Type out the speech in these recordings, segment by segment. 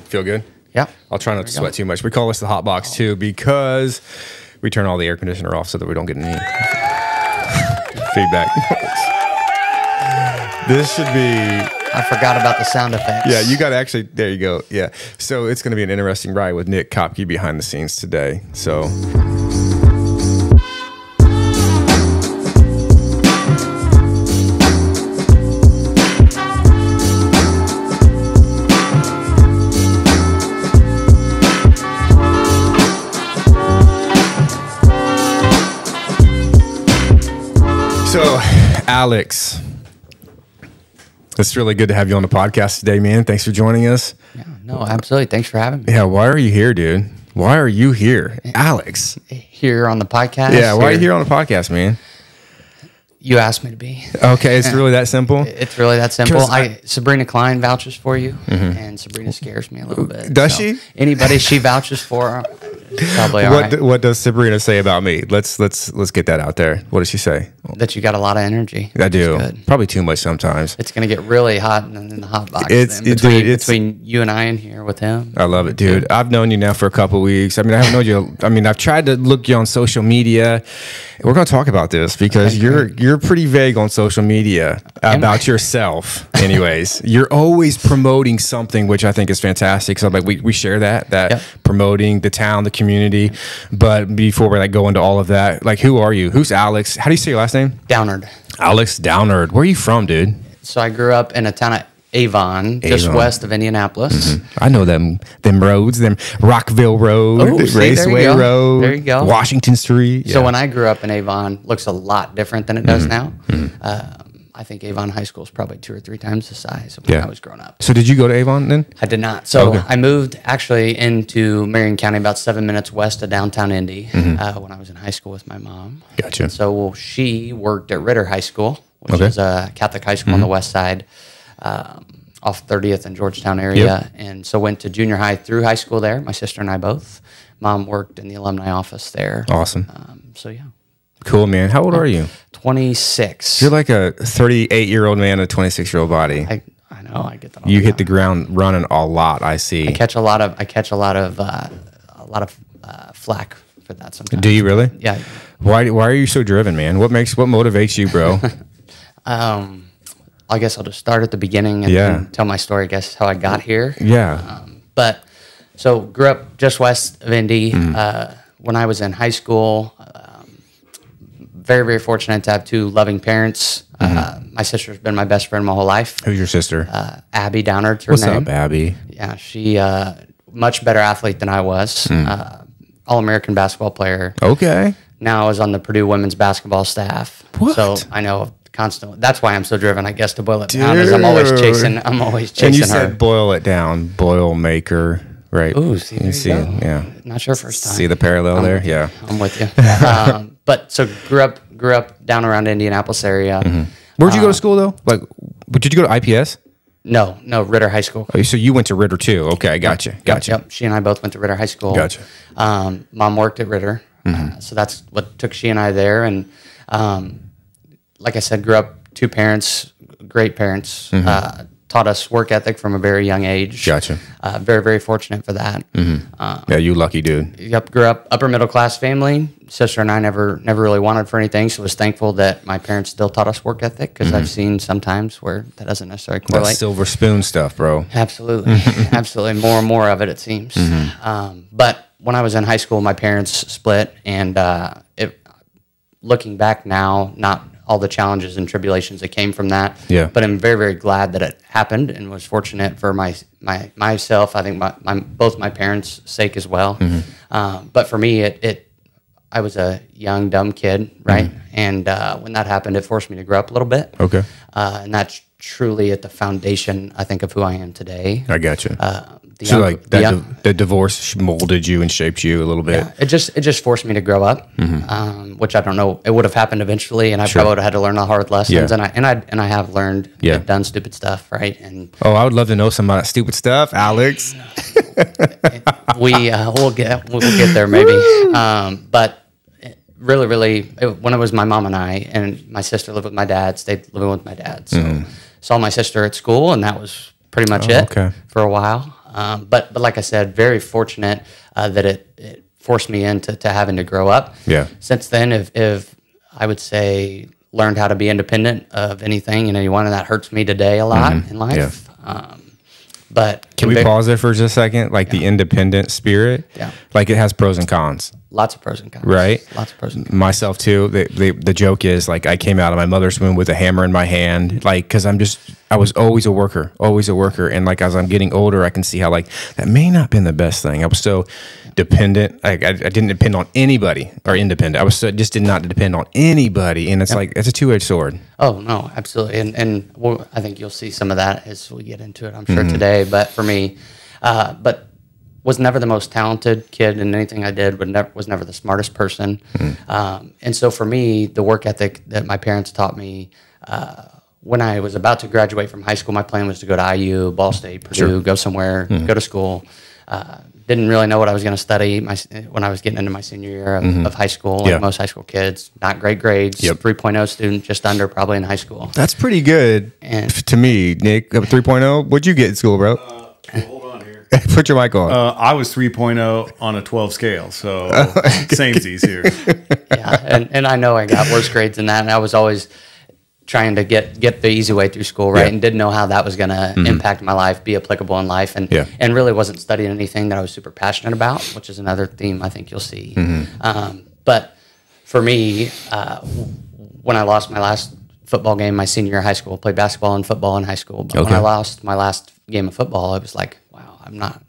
Feel good? Yeah. I'll try not to sweat too much. We call this the hot box too because we turn all the air conditioner off so that we don't get any feedback. This should be... I forgot about the sound effects. Yeah, you got to actually... There you go. Yeah. So it's going to be an interesting ride with Nick Kopke behind the scenes today. So... So, Alex, it's really good to have you on the podcast today, man. Thanks for joining us. Yeah, no, absolutely. Thanks for having me. Yeah, why are you here, dude? Why are you here? Alex. Here on the podcast? Yeah, why are you here on the podcast, man? You asked me to be. Okay, it's really that simple? It's really that simple. Sabrina Klein vouches for you, and Sabrina scares me a little bit. Does she? Anybody she vouches for, probably all right. What does Sabrina say about me? Let's get that out there. What does she say? That you got a lot of energy. I do. Probably too much sometimes. It's going to get really hot in the hot box between you and I in here with him. I love it, dude. Yeah. I've known you now for a couple of weeks. I mean, I haven't known you. I mean, I've tried to look you on social media. We're going to talk about this because you're pretty vague on social media about yourself. Anyways, you're always promoting something, which I think is fantastic. So like we share that promoting the town, the community. But before we go into all of that, like, who are you? Who's Alex? How do you say your last name? Downard. Alex Downard. Where are you from, dude? So I grew up in a town of Avon, just west of Indianapolis. I know them roads, them Rockville Road, Raceway Road. There you go. Washington Street. So when I grew up in Avon, looks a lot different than it does now. I think Avon High School is probably 2 or 3 times the size of when I was growing up. So did you go to Avon then? I did not. So I moved actually into Marion County, about 7 minutes west of downtown Indy, when I was in high school with my mom. Gotcha. And so she worked at Ritter High School, which is a Catholic high school on the west side, off 30th and Georgetown area. And so went to junior high through high school there, my sister and I both. Mom worked in the alumni office there. Awesome. So yeah. Cool, man. How old are you? 26. You're like a 38-year-old man in a 26-year-old body. I know. I get that. You hit the ground running a lot. I see. I catch a lot of flack for that sometimes. Do you really? Yeah. Why are you so driven, man? What motivates you, bro? I guess I'll just start at the beginning and tell my story. I guess how I got here. Yeah. But so grew up just west of Indy. When I was in high school. Very, very fortunate to have 2 loving parents. My sister's been my best friend my whole life. Who's your sister? Abby Downard's her name. name. What's up, Abby? Yeah, she much better athlete than I was. All-American basketball player. Okay. Now I was on the Purdue women's basketball staff. What? So I know constantly. That's why I'm so driven. I guess to boil it down is I'm always chasing. And you said boil it down, boil maker. Right. Ooh, see, yeah. Not sure first time. See the parallel there? Yeah. I'm with you. But so grew up down around Indianapolis area. Where'd you go to school though? Like, did you go to IPS? No, Ritter High School. Oh, so you went to Ritter too? Okay, gotcha. Yep. She and I both went to Ritter High School. Gotcha. Mom worked at Ritter, so that's what took she and I there. And like I said, grew up 2 parents, great parents. Taught us work ethic from a very young age. Gotcha. Very, very fortunate for that. Yeah, you lucky dude. Yep, grew up upper middle class family. Sister and I never really wanted for anything, so was thankful that my parents still taught us work ethic because I've seen sometimes where that doesn't necessarily correlate. That silver spoon stuff, bro. Absolutely, absolutely. More and more of it seems. But when I was in high school, my parents split, and looking back now, not all the challenges and tribulations that came from that. Yeah. But I'm very, very glad that it happened and was fortunate for myself. I think both my parents' sake as well. But for me, I was a young, dumb kid, right? And when that happened, it forced me to grow up a little bit. Okay. And that's truly at the foundation, I think, of who I am today. I got you. So the divorce molded you and shaped you a little bit. Yeah, it just forced me to grow up, which I don't know. It would have happened eventually, and I probably would have had to learn the hard lessons. And I have learned. I've done stupid stuff, right? And I would love to know some of that stupid stuff, Alex. We'll get there maybe, but really, when it was my mom and I, and my sister lived with my dad, stayed living with my dad. So saw my sister at school, and that was pretty much it for a while. But like I said, very fortunate that it forced me into having to grow up. Yeah. Since then, if I would say learned how to be independent of anything and anyone, and that hurts me today a lot in life. But can we pause there for just a second? Like the independent spirit, like it has pros and cons. Lots of pros and cons. Right? Lots of pros and cons. Myself too. The joke is like I came out of my mother's womb with a hammer in my hand, like because I was always a worker, and like as I'm getting older, I can see how like that may not have been the best thing. I was so dependent. I didn't depend on anybody or independent. Just did not depend on anybody, and it's like it's a two-edged sword. Oh no, absolutely, and I think you'll see some of that as we get into it. I'm sure today, but for me, was never the most talented kid in anything I did. Was never the smartest person, and so for me, the work ethic that my parents taught me. When I was about to graduate from high school, my plan was to go to IU, Ball State, Purdue, go somewhere, go to school. Didn't really know what I was going to study when I was getting into my senior year of high school, like most high school kids. Not great grades, 3.0 student, just under probably in high school. That's pretty good to me, Nick. 3.0, what'd you get in school, bro? Hold on here. Put your mic on. I was 3.0 on a 12 scale, so samesies here. Yeah, and I know I got worse grades than that, and I was always trying to get the easy way through school, right? And didn't know how that was going to impact my life, be applicable in life, and really wasn't studying anything that I was super passionate about, which is another theme I think you'll see. But for me, when I lost my last football game my senior year of high school, played basketball and football in high school, but when I lost my last game of football, I was like, wow, I'm not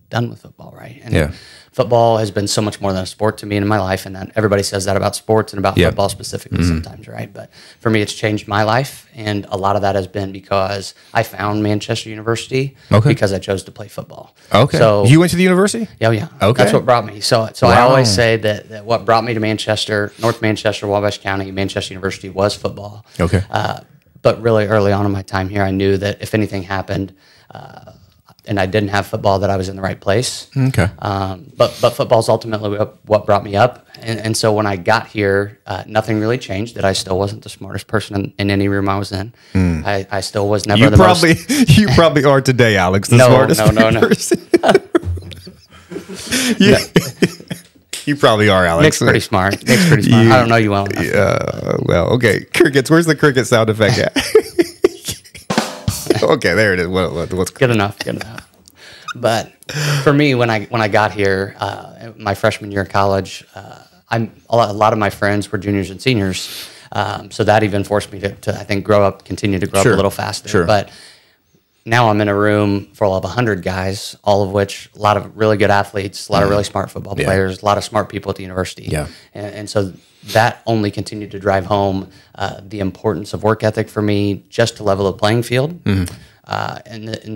done with football, right? And football has been so much more than a sport to me in my life, and that everybody says that about sports and about football specifically sometimes, right? But for me, it's changed my life, and a lot of that has been because I found Manchester University because I chose to play football. Okay. So you went to the university? Yeah, yeah. Okay. That's what brought me. So I always say that what brought me to Manchester, North Manchester, Wabash County, Manchester University was football. Okay. But really early on in my time here, I knew that if anything happened, and I didn't have football, that I was in the right place. Okay. But football's ultimately what brought me up. And so when I got here, nothing really changed, that I still wasn't the smartest person in any room I was in. I still was never You probably are today, Alex, the smartest person. You probably are, Alex. Nick's pretty smart. I don't know you well enough. Well, okay. Crickets. Where's the cricket sound effect at? Okay, there it is. What's good enough? Good enough. But for me, when I got here, my freshman year of college, a lot of my friends were juniors and seniors, so that even forced me to I think continue to grow up a little faster. Sure. But now I'm in a room full of 100 guys, all of which a lot of really good athletes, a lot of really smart football players, a lot of smart people at the university. Yeah, and so that only continued to drive home the importance of work ethic for me, just to level the playing field. And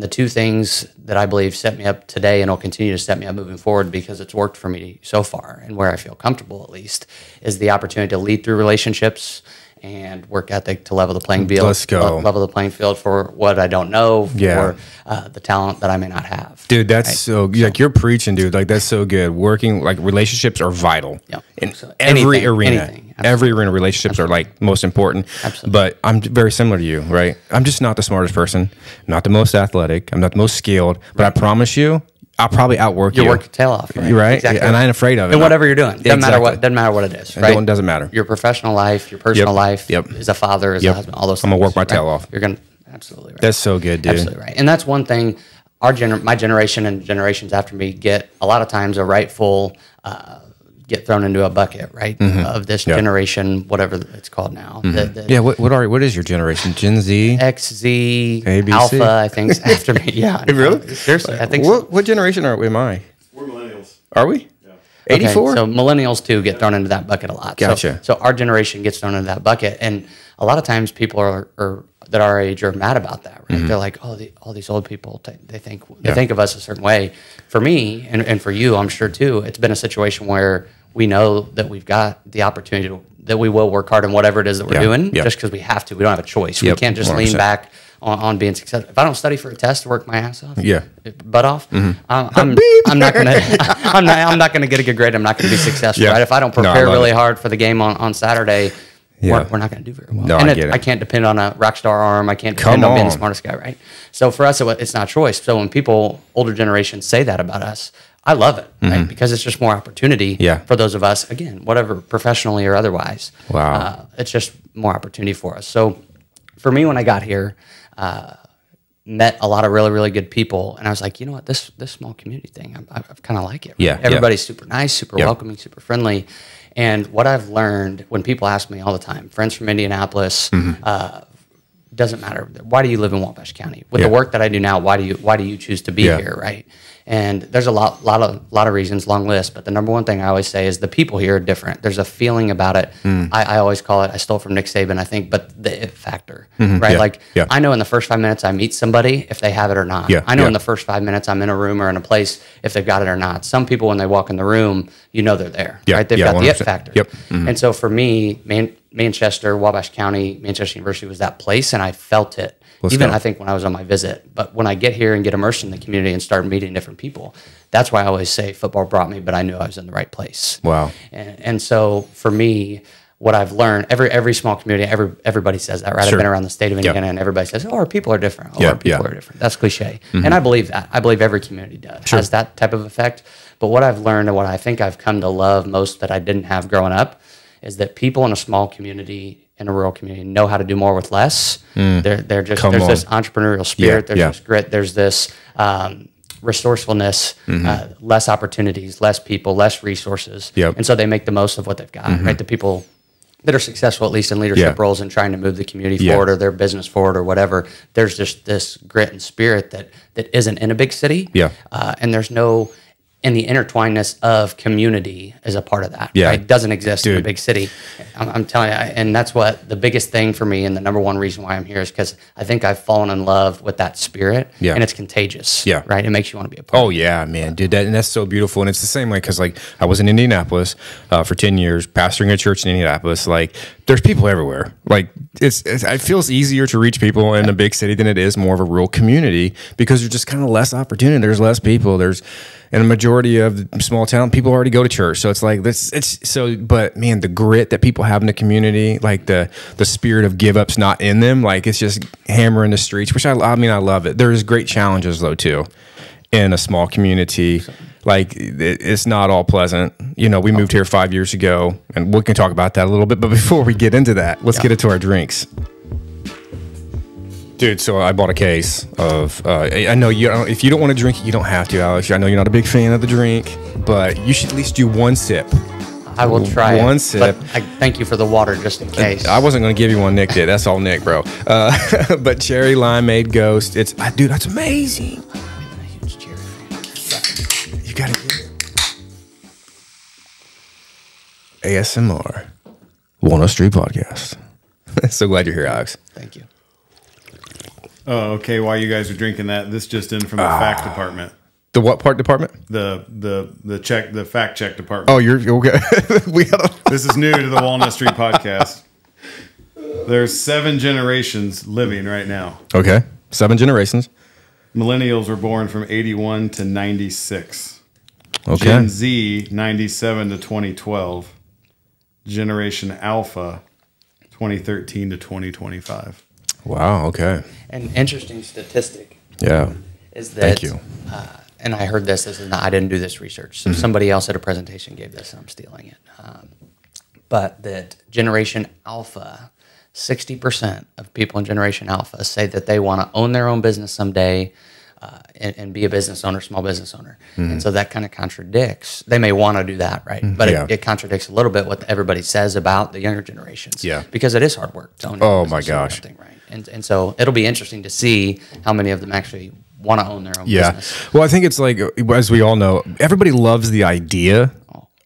the two things that I believe set me up today and will continue to set me up moving forward, because it's worked for me so far and where I feel comfortable at least, is the opportunity to lead through relationships and work ethic to level the playing field. Let's go. Level the playing field for what I don't know, for the talent that I may not have. Dude, that's so like you're preaching, dude. Like that's so good. Working like relationships are vital in every arena. Every arena, relationships are like most important. Absolutely. But I'm very similar to you, right? I'm just not the smartest person, not the most athletic, I'm not the most skilled, but I promise you, I'll probably outwork you. You'll work your tail off, right? Right? Exactly. And I ain't afraid of it. And whatever you're doing. Doesn't matter what it is, right? It doesn't matter. Your professional life, your personal life, as a father, as a husband, all those things. I'm going to work my tail off. You're going to, absolutely right. That's so good, dude. Absolutely right. And that's one thing my generation and generations after me get a lot of times a rightful get thrown into a bucket, right? Of this generation, whatever it's called now. What is your generation? Gen Z? X, Z, ABC? Alpha, I think, is after me. Yeah. Really? Seriously, I think so. What generation am I? We're millennials. Are we? Yeah. 84? So millennials, too, get thrown into that bucket a lot. Gotcha. So our generation gets thrown into that bucket. And a lot of times people are that our age are mad about that, right? They're like, oh, all these old people, they think of us a certain way. For me, and for you, I'm sure, too, it's been a situation where we know that we've got the opportunity that we will work hard on whatever it is that we're doing, just because we have to. We don't have a choice. We can't just 100%. Lean back on being successful. If I don't study for a test to work my ass off, butt off, I'm not gonna get a good grade. I'm not gonna be successful, right? If I don't prepare really hard for the game on Saturday, we're not going to do very well. No, and I get it. I can't depend on a rock star arm. I can't depend on being the smartest guy, right? So for us, it's not a choice. So when people, older generations, say that about us, I love it, right? Because it's just more opportunity for those of us, again, whatever, professionally or otherwise. Wow. It's just more opportunity for us. So for me, when I got here, met a lot of really, really good people. And I was like, you know what, this small community thing, I kind of like it. Right? Yeah. Everybody's super nice, super welcoming, super friendly. And what I've learned when people ask me all the time, friends from Indianapolis, doesn't matter. Why do you live in Wabash County? With the work that I do now, why do you choose to be here, right? And there's a lot of reasons, long list. But the number one thing I always say is the people here are different. There's a feeling about it. I always call it, I stole from Nick Saban, I think, but the it factor, right? I know in the first 5 minutes I meet somebody if they have it or not. I know in the first 5 minutes I'm in a room or in a place if they've got it or not. Some people, when they walk in the room, you know they're there, right? They've got 100%. The it factor. And so for me, Manchester, Wabash County, Manchester University was that place, and I felt it. I think when I was on my visit. But when I get here and get immersed in the community and start meeting different people, that's why I always say football brought me, but I knew I was in the right place. Wow. And so for me, what I've learned, every small community, everybody says that, right? I've been around the state of Indiana, and everybody says, oh, our people are different. Oh, our people are different. That's cliche. And I believe that. I believe every community has that type of effect. But what I've learned and what I think I've come to love most that I didn't have growing up is that people in a small community, in a rural community, know how to do more with less. There's this entrepreneurial spirit. There's this grit. There's this resourcefulness, less opportunities, less people, less resources. And so they make the most of what they've got, right? The people that are successful, at least in leadership roles and trying to move the community forward or their business forward or whatever, there's just this grit and spirit that isn't in a big city. And there's no... And the intertwinedness of community is a part of that. Right? It doesn't exist in a big city. I'm telling you, and that's what the biggest thing for me, and the number one reason why I'm here is because I think I've fallen in love with that spirit, and it's contagious. Right? It makes you want to be a part. Oh yeah, man, dude, and that's so beautiful. And it's the same way because I was in Indianapolis for 10 years, pastoring a church in Indianapolis. There's people everywhere. It feels easier to reach people in a big city than it is more of a rural community because there's just kind of less opportunity. There's less people. And a majority of the small town, people already go to church. So it's like this. But man, the grit that people have in the community, the spirit of give up's not in them. It's just hammering the streets, which I love it. There's great challenges though too, in a small community. It's not all pleasant. We moved here 5 years ago, and we can talk about that a little bit. But before we get into that, let's get into our drinks. Dude, so I bought a case of, I know if you don't want to drink it, you don't have to, Alex. I know you're not a big fan of the drink, but you should at least do one sip. I will try one sip. But I thank you for the water just in case. I wasn't going to give you one. Nick did. That's all Nick, bro. But cherry limeade ghost. Dude, that's amazing. I'm a huge cherry fan. You got to get it. ASMR. Walnut Street Podcast. So glad you're here, Alex. Thank you. Oh, okay. While you guys are drinking that, this just in from the fact department. The what part department? The fact check department. Oh, you're okay. This is new to the Walnut Street Podcast. There's 7 generations living right now. Okay, 7 generations. Millennials were born from 81 to 96. Okay. Gen Z 97 to 2012. Generation Alpha 2013 to 2025. Wow. Okay. An interesting statistic. Yeah. Is that? Thank you. And I heard this. I didn't do this research. So somebody else at a presentation gave this, and I'm stealing it. But that Generation Alpha, 60% of people in Generation Alpha say that they want to own their own business someday. And be a business owner, small business owner. And so that kind of contradicts. They may want to do that, right? But it contradicts a little bit what everybody says about the younger generations. Yeah. Because it is hard work to own your business. My gosh. Right? And so it'll be interesting to see how many of them actually want to own their own business. Well, I think it's as we all know, everybody loves the idea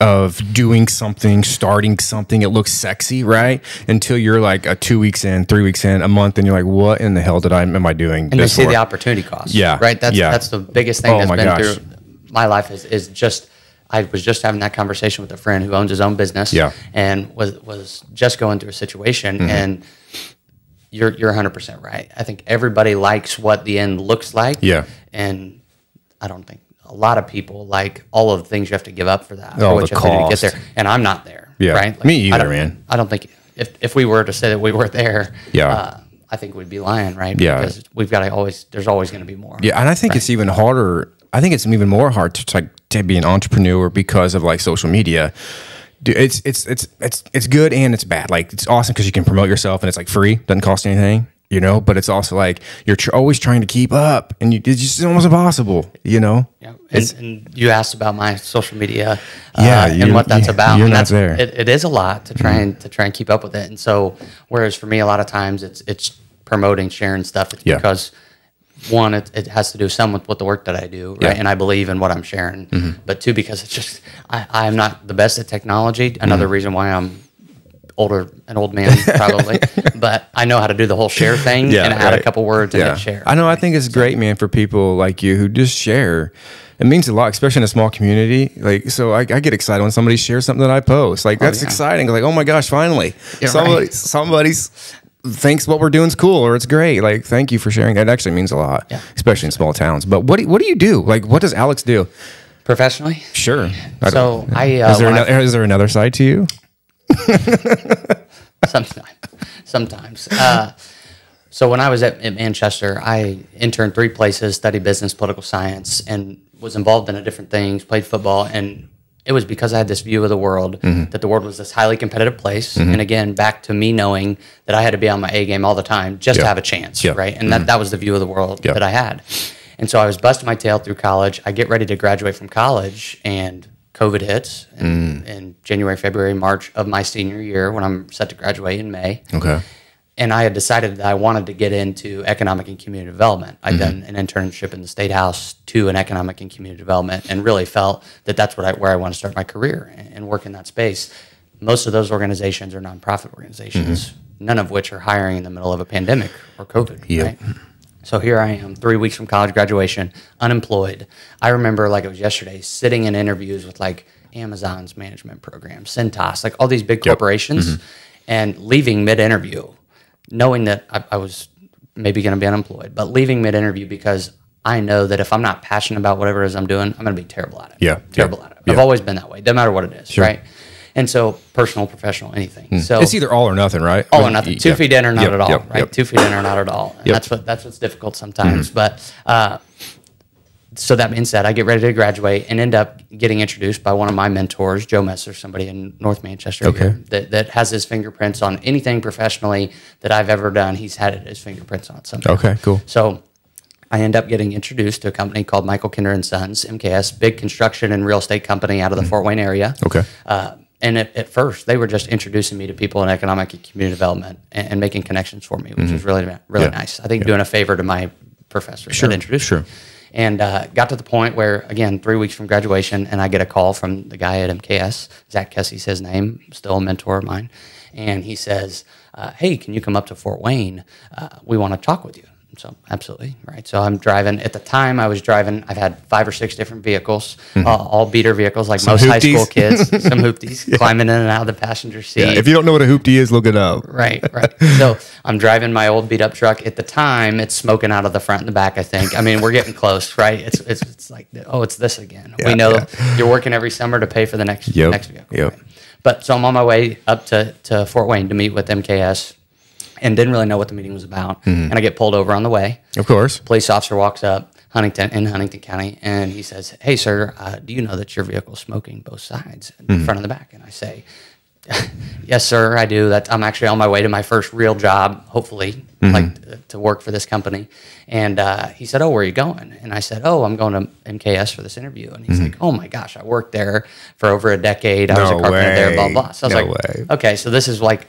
of doing something, starting something. It looks sexy, right? Until you're 2 weeks in, 3 weeks in, a month, and you're like, what in the hell am I doing? And you see the opportunity cost. Yeah. Right? That's the biggest thing that's been through my life is just, I was just having that conversation with a friend who owns his own business and was just going through a situation and you're 100% right. I think everybody likes what the end looks like. Yeah. And I don't think a lot of people like all of the things you have to give up for that. Oh, what you have to do to get there. And I'm not there. Yeah. Right? Me either, man. I don't think if we were to say that we were there, Yeah. I think we'd be lying, right? Yeah. Because we've got to always, there's always going to be more. Yeah, and I think it's even harder. I think it's even more hard to be an entrepreneur because of like social media. Dude, it's good and it's bad. Like it's awesome because you can promote yourself and it's like free, doesn't cost anything, you know. But it's also like you're always trying to keep up, and it's just almost impossible, you know. Yeah, and you asked about my social media, Yeah, and what that's about. You're and not that's, there. It is a lot to try and keep up with it. And so, whereas for me, a lot of times it's promoting, sharing stuff. It's Yeah. because one, it has to do some with the work that I do, right? Yeah. And I believe in what I'm sharing. But two, because it's just I'm not the best at technology. Another reason why I'm an old man probably, but I know how to do the whole share thing and add a couple words and hit share. I know. I think it's great, man, for people like you who just share. It means a lot, especially in a small community. Like, so I get excited when somebody shares something that I post. Like, that's exciting. Like, oh my gosh, finally, somebody's thinks what we're doing is cool or it's great. Like, thank you for sharing. That actually means a lot, especially in small towns. But what do you do? Like, what does Alex do? Professionally? Sure. So is there another side to you? Sometimes. So when I was at Manchester, I interned 3 places, studied business, political science, and was involved in different things, played football, and it was because I had this view of the world, that the world was this highly competitive place. And again, back to me knowing that I had to be on my A game all the time just to have a chance, right? And that was the view of the world that I had. And so I was busting my tail through college. I get ready to graduate from college, and COVID hits in January, February, March of my senior year when I'm set to graduate in May. Okay. And I had decided that I wanted to get into economic and community development. I'd done an internship in the State House to an economic and community development, and really felt that that's where I want to start my career and work in that space. Most of those organizations are nonprofit organizations, none of which are hiring in the middle of a pandemic or COVID, right? So here I am, 3 weeks from college graduation, unemployed. I remember like it was yesterday, sitting in interviews with like Amazon's management program, Cintas, like all these big corporations, and leaving mid-interview, knowing that I was maybe going to be unemployed, but leaving mid-interview because I know that if I'm not passionate about whatever it is I'm doing, I'm going to be terrible at it. Terrible at it. I've always been that way, doesn't matter what it is, right? And so personal, professional, anything. So it's either all or nothing, right? All or nothing. 2 feet in or not at all, right? 2 feet in or not at all. And that's what's difficult sometimes. But so that being said, I get ready to graduate and end up getting introduced by one of my mentors, Joe Messer, somebody in North Manchester here, that has his fingerprints on anything professionally that I've ever done. He's had his fingerprints on something. Okay, cool. So I end up getting introduced to a company called Michael Kinder and Sons, MKS, big construction and real estate company out of the Fort Wayne area. And at first, they were just introducing me to people in economic and community development and making connections for me, which was really nice. I think doing a favor to my professors that introduced me. And got to the point where, again, 3 weeks from graduation, and I get a call from the guy at MKS, Zach Kessie's his name, still a mentor of mine. And he says, hey, can you come up to Fort Wayne? We want to talk with you. So absolutely, right. So I'm driving. At the time I was driving, I've had 5 or 6 different vehicles, all beater vehicles, like most high school kids, some hoopties, climbing in and out of the passenger seat. Yeah, if you don't know what a hoopty is, look it up. Right. So I'm driving my old beat up truck. At the time, it's smoking out of the front and the back, I think. I mean, we're getting close, right? It's like, oh, it's this again. We know you're working every summer to pay for the next vehicle. Right? But so I'm on my way up to Fort Wayne to meet with MKS. And didn't really know what the meeting was about. And I get pulled over on the way. Of course. Police officer walks up in Huntington County, and he says, hey, sir, do you know that your vehicle's smoking both sides, the front and the back? And I say, yes, sir, I do. I'm actually on my way to my first real job, hopefully, to work for this company. And he said, oh, where are you going? And I said, oh, I'm going to MKS for this interview. And he's like, oh, my gosh, I worked there for over a decade. I was a carpenter there, blah, blah. So I was like, okay, so this is like,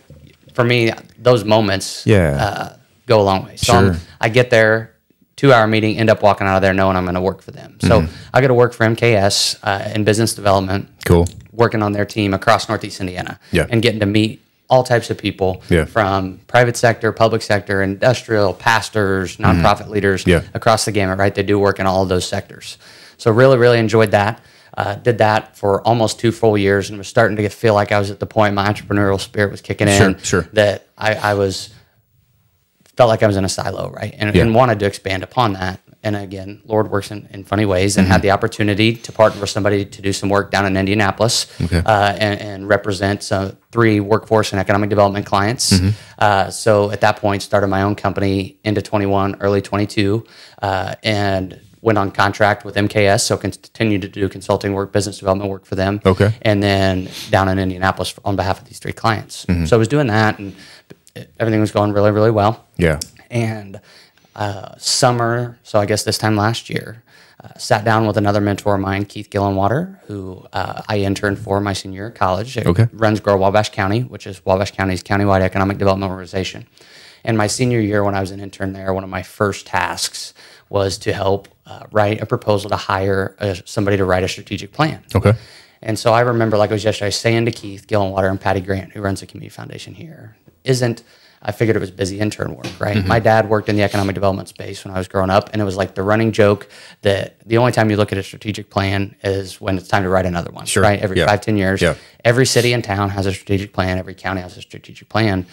for me, those moments go a long way. So I get there, 2-hour meeting, end up walking out of there knowing I'm going to work for them. So I got to work for MKS in business development. Cool. Working on their team across Northeast Indiana. And getting to meet all types of people from private sector, public sector, industrial, pastors, nonprofit leaders across the gamut, right? They do work in all of those sectors. So really, really enjoyed that. Did that for almost 2 full years and was starting to feel like I was at the point my entrepreneurial spirit was kicking in. That I felt like I was in a silo, right? And wanted to expand upon that. and again, Lord works in funny ways, and had the opportunity to partner with somebody to do some work down in Indianapolis, and represent 3 workforce and economic development clients. So at that point, started my own company into 21, early 22, and went on contract with MKS, so continued to do consulting work, business development work for them. And then down in Indianapolis on behalf of these 3 clients. So I was doing that, and everything was going really, really well. And summer, so I guess this time last year, sat down with another mentor of mine, Keith Gillenwater, who I interned for my senior year of college. It runs Grow Wabash County, which is Wabash County's countywide economic development organization. And my senior year, when I was an intern there, one of my first tasks was to help write a proposal to hire somebody to write a strategic plan. And so I remember, like it was yesterday, saying to Keith Gillenwater and Patty Grant, who runs the community foundation here, I figured it was busy intern work, right? My dad worked in the economic development space when I was growing up, and it was like the running joke that the only time you look at a strategic plan is when it's time to write another one, right? Every 5-10 years. Every city and town has a strategic plan. Every county has a strategic plan.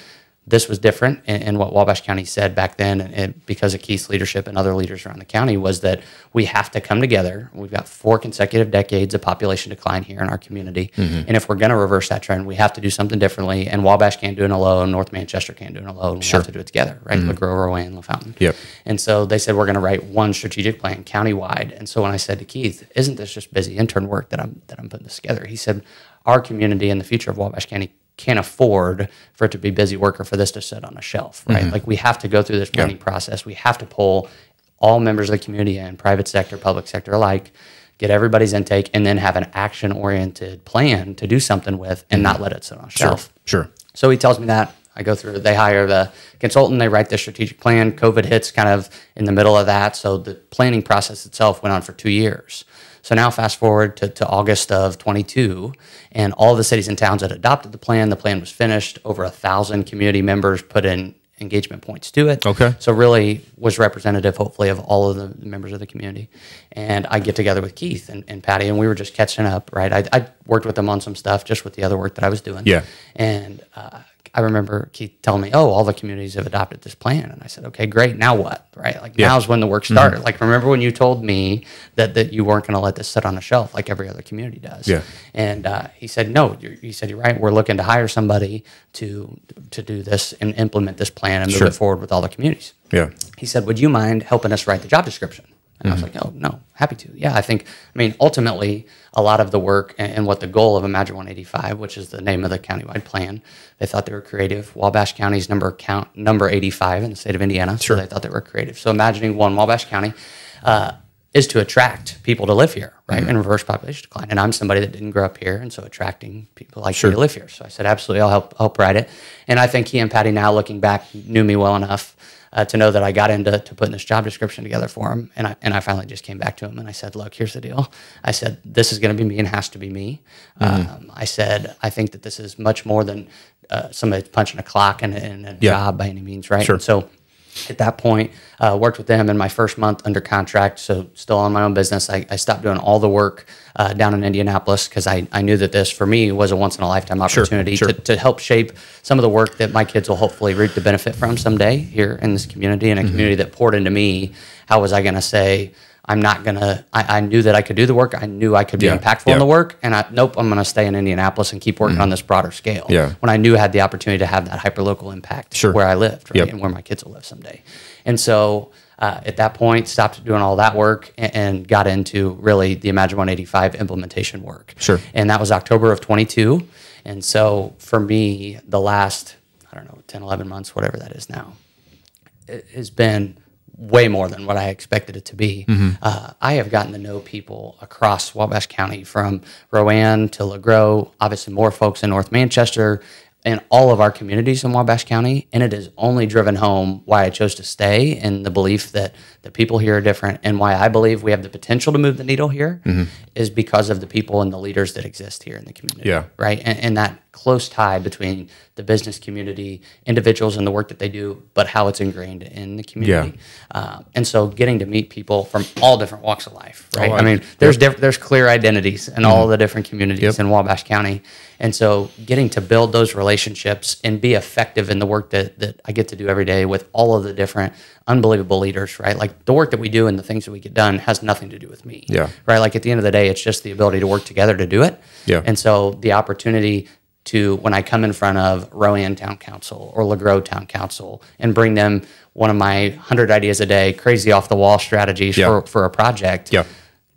This was different, and what Wabash County said back then, and because of Keith's leadership and other leaders around the county, was that we have to come together. We've got 4 consecutive decades of population decline here in our community, and if we're going to reverse that trend, we have to do something differently, and Wabash can't do it alone, North Manchester can't do it alone, we have to do it together, right? LaGrow, Rowan, LaFountain. And so they said, we're going to write one strategic plan countywide. And so when I said to Keith, isn't this just busy intern work that I'm putting this together? He said, our community and the future of Wabash County can't afford for it to be busy work or for this to sit on a shelf, right? Like we have to go through this planning process. We have to pull all members of the community in, private sector, public sector alike, get everybody's intake, and then have an action-oriented plan to do something with and not let it sit on a shelf. So he tells me that. I go through, they hire the consultant, they write the strategic plan. COVID hits kind of in the middle of that. So the planning process itself went on for 2 years. So now fast forward to August of 22, and all the cities and towns that adopted the plan was finished. Over 1,000 community members put in engagement points to it. So really was representative, hopefully, of all of the members of the community. And I get together with Keith and Patty, and we were just catching up, right? I worked with them on some stuff just with the other work that I was doing. And I remember Keith telling me, oh, all the communities have adopted this plan. And I said, okay, great. Now what? Right? Like now's when the work started. Like, remember when you told me that you weren't going to let this sit on a shelf like every other community does? And he said, no, he said, you're right. We're looking to hire somebody to do this and implement this plan and move it forward with all the communities. He said, would you mind helping us write the job description? And I was like, oh, no, happy to. Yeah, I mean, ultimately, a lot of the work and what the goal of Imagine 185, which is the name of the countywide plan, they thought they were creative. Wabash County's number 85 in the state of Indiana, so they thought they were creative. So imagining one Wabash County is to attract people to live here, right, and reverse population decline. And I'm somebody that didn't grow up here, and so attracting people like me to live here. So I said, absolutely, I'll help write it. And I think he and Patty, now looking back, knew me well enough to know that I got into putting this job description together for him. And I finally just came back to him and I said, look, here's the deal. I said, this is going to be me and has to be me. I said, I think that this is much more than somebody punching a clock and a job by any means, right? And so at that point, worked with them in my first month under contract, so still on my own business. I stopped doing all the work down in Indianapolis because I knew that this, for me, was a once-in-a-lifetime opportunity to help shape some of the work that my kids will hopefully reap the benefit from someday here in this community, and a community that poured into me. How was I going to say, I'm not going to, I knew that I could do the work. I knew I could be impactful in the work. And nope, I'm going to stay in Indianapolis and keep working on this broader scale. When I knew I had the opportunity to have that hyperlocal impact where I lived, right? And where my kids will live someday. And so at that point, stopped doing all that work and got into really the Imagine 185 implementation work. And that was October of 22. And so for me, the last, 10, 11 months, whatever that is now, it has been way more than what I expected it to be. I have gotten to know people across Wabash County, from Rowan to LaGrow, obviously more folks in North Manchester, and all of our communities in Wabash County, and it has only driven home why I chose to stay, and the belief that the people here are different, and why I believe we have the potential to move the needle here is because of the people and the leaders that exist here in the community, right? And that close tie between the business community, individuals, and the work that they do, but how it's ingrained in the community. And so getting to meet people from all different walks of life, right? I mean, there's clear identities in all the different communities in Wabash County. And so getting to build those relationships and be effective in the work that I get to do every day with all of the different unbelievable leaders, right? Like the work that we do and the things that we get done has nothing to do with me. Yeah. Right. Like at the end of the day, it's just the ability to work together to do it. Yeah. And so the opportunity to, when I come in front of Rowan Town Council or LeGros Town Council and bring them one of my 100 ideas a day, crazy off the wall strategies for a project,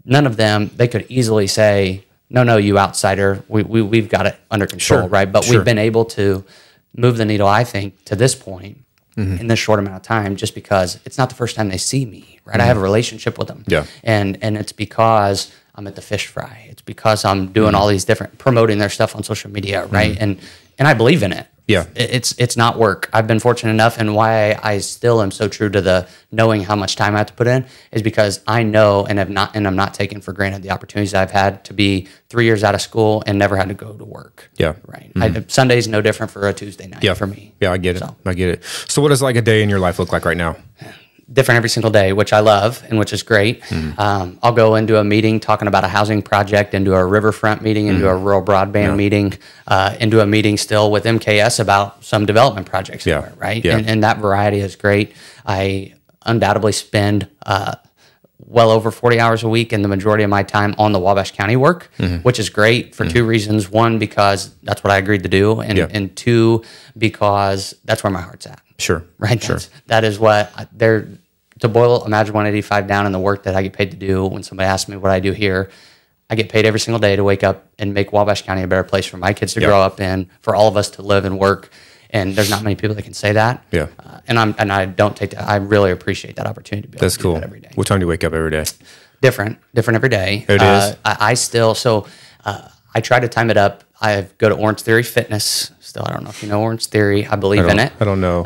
none of them, they could easily say, no, you outsider, we've got it under control, right? But we've been able to move the needle, I think, to this point in this short amount of time, just because it's not the first time they see me, right? I have a relationship with them. Yeah. And it's because I'm at the fish fry. It's because I'm doing all these different, promoting their stuff on social media, right? And I believe in it. Yeah. It's not work. I've been fortunate enough, and why I still am so true to the knowing how much time I have to put in is because I know and I'm not taking for granted the opportunities I've had to be 3 years out of school and never had to go to work. Yeah. Right. Sunday's no different for a Tuesday night for me. Yeah, I get it. I get it. So what does like a day in your life look like right now? Different every single day, which I love and which is great. I'll go into a meeting talking about a housing project, into a riverfront meeting, into a rural broadband meeting, into a meeting still with MKS about some development projects somewhere, right? Yeah. And that variety is great. I undoubtedly spend well over 40 hours a week and the majority of my time on the Wabash County work, which is great for two reasons. One, because that's what I agreed to do, and two, because that's where my heart's at. Sure. Right. That is what to boil Imagine 185 down in the work that I get paid to do. When somebody asks me what I do here, I get paid every single day to wake up and make Wabash County a better place for my kids to grow up in, for all of us to live and work. And there's not many people that can say that. Yeah. And I don't take that. I really appreciate that opportunity to be able to do that every day. What time do you wake up every day? Different every day. It is. I try to time it up. I go to Orange Theory Fitness. Still, I don't know if you know Orange Theory. I believe in it. I don't know.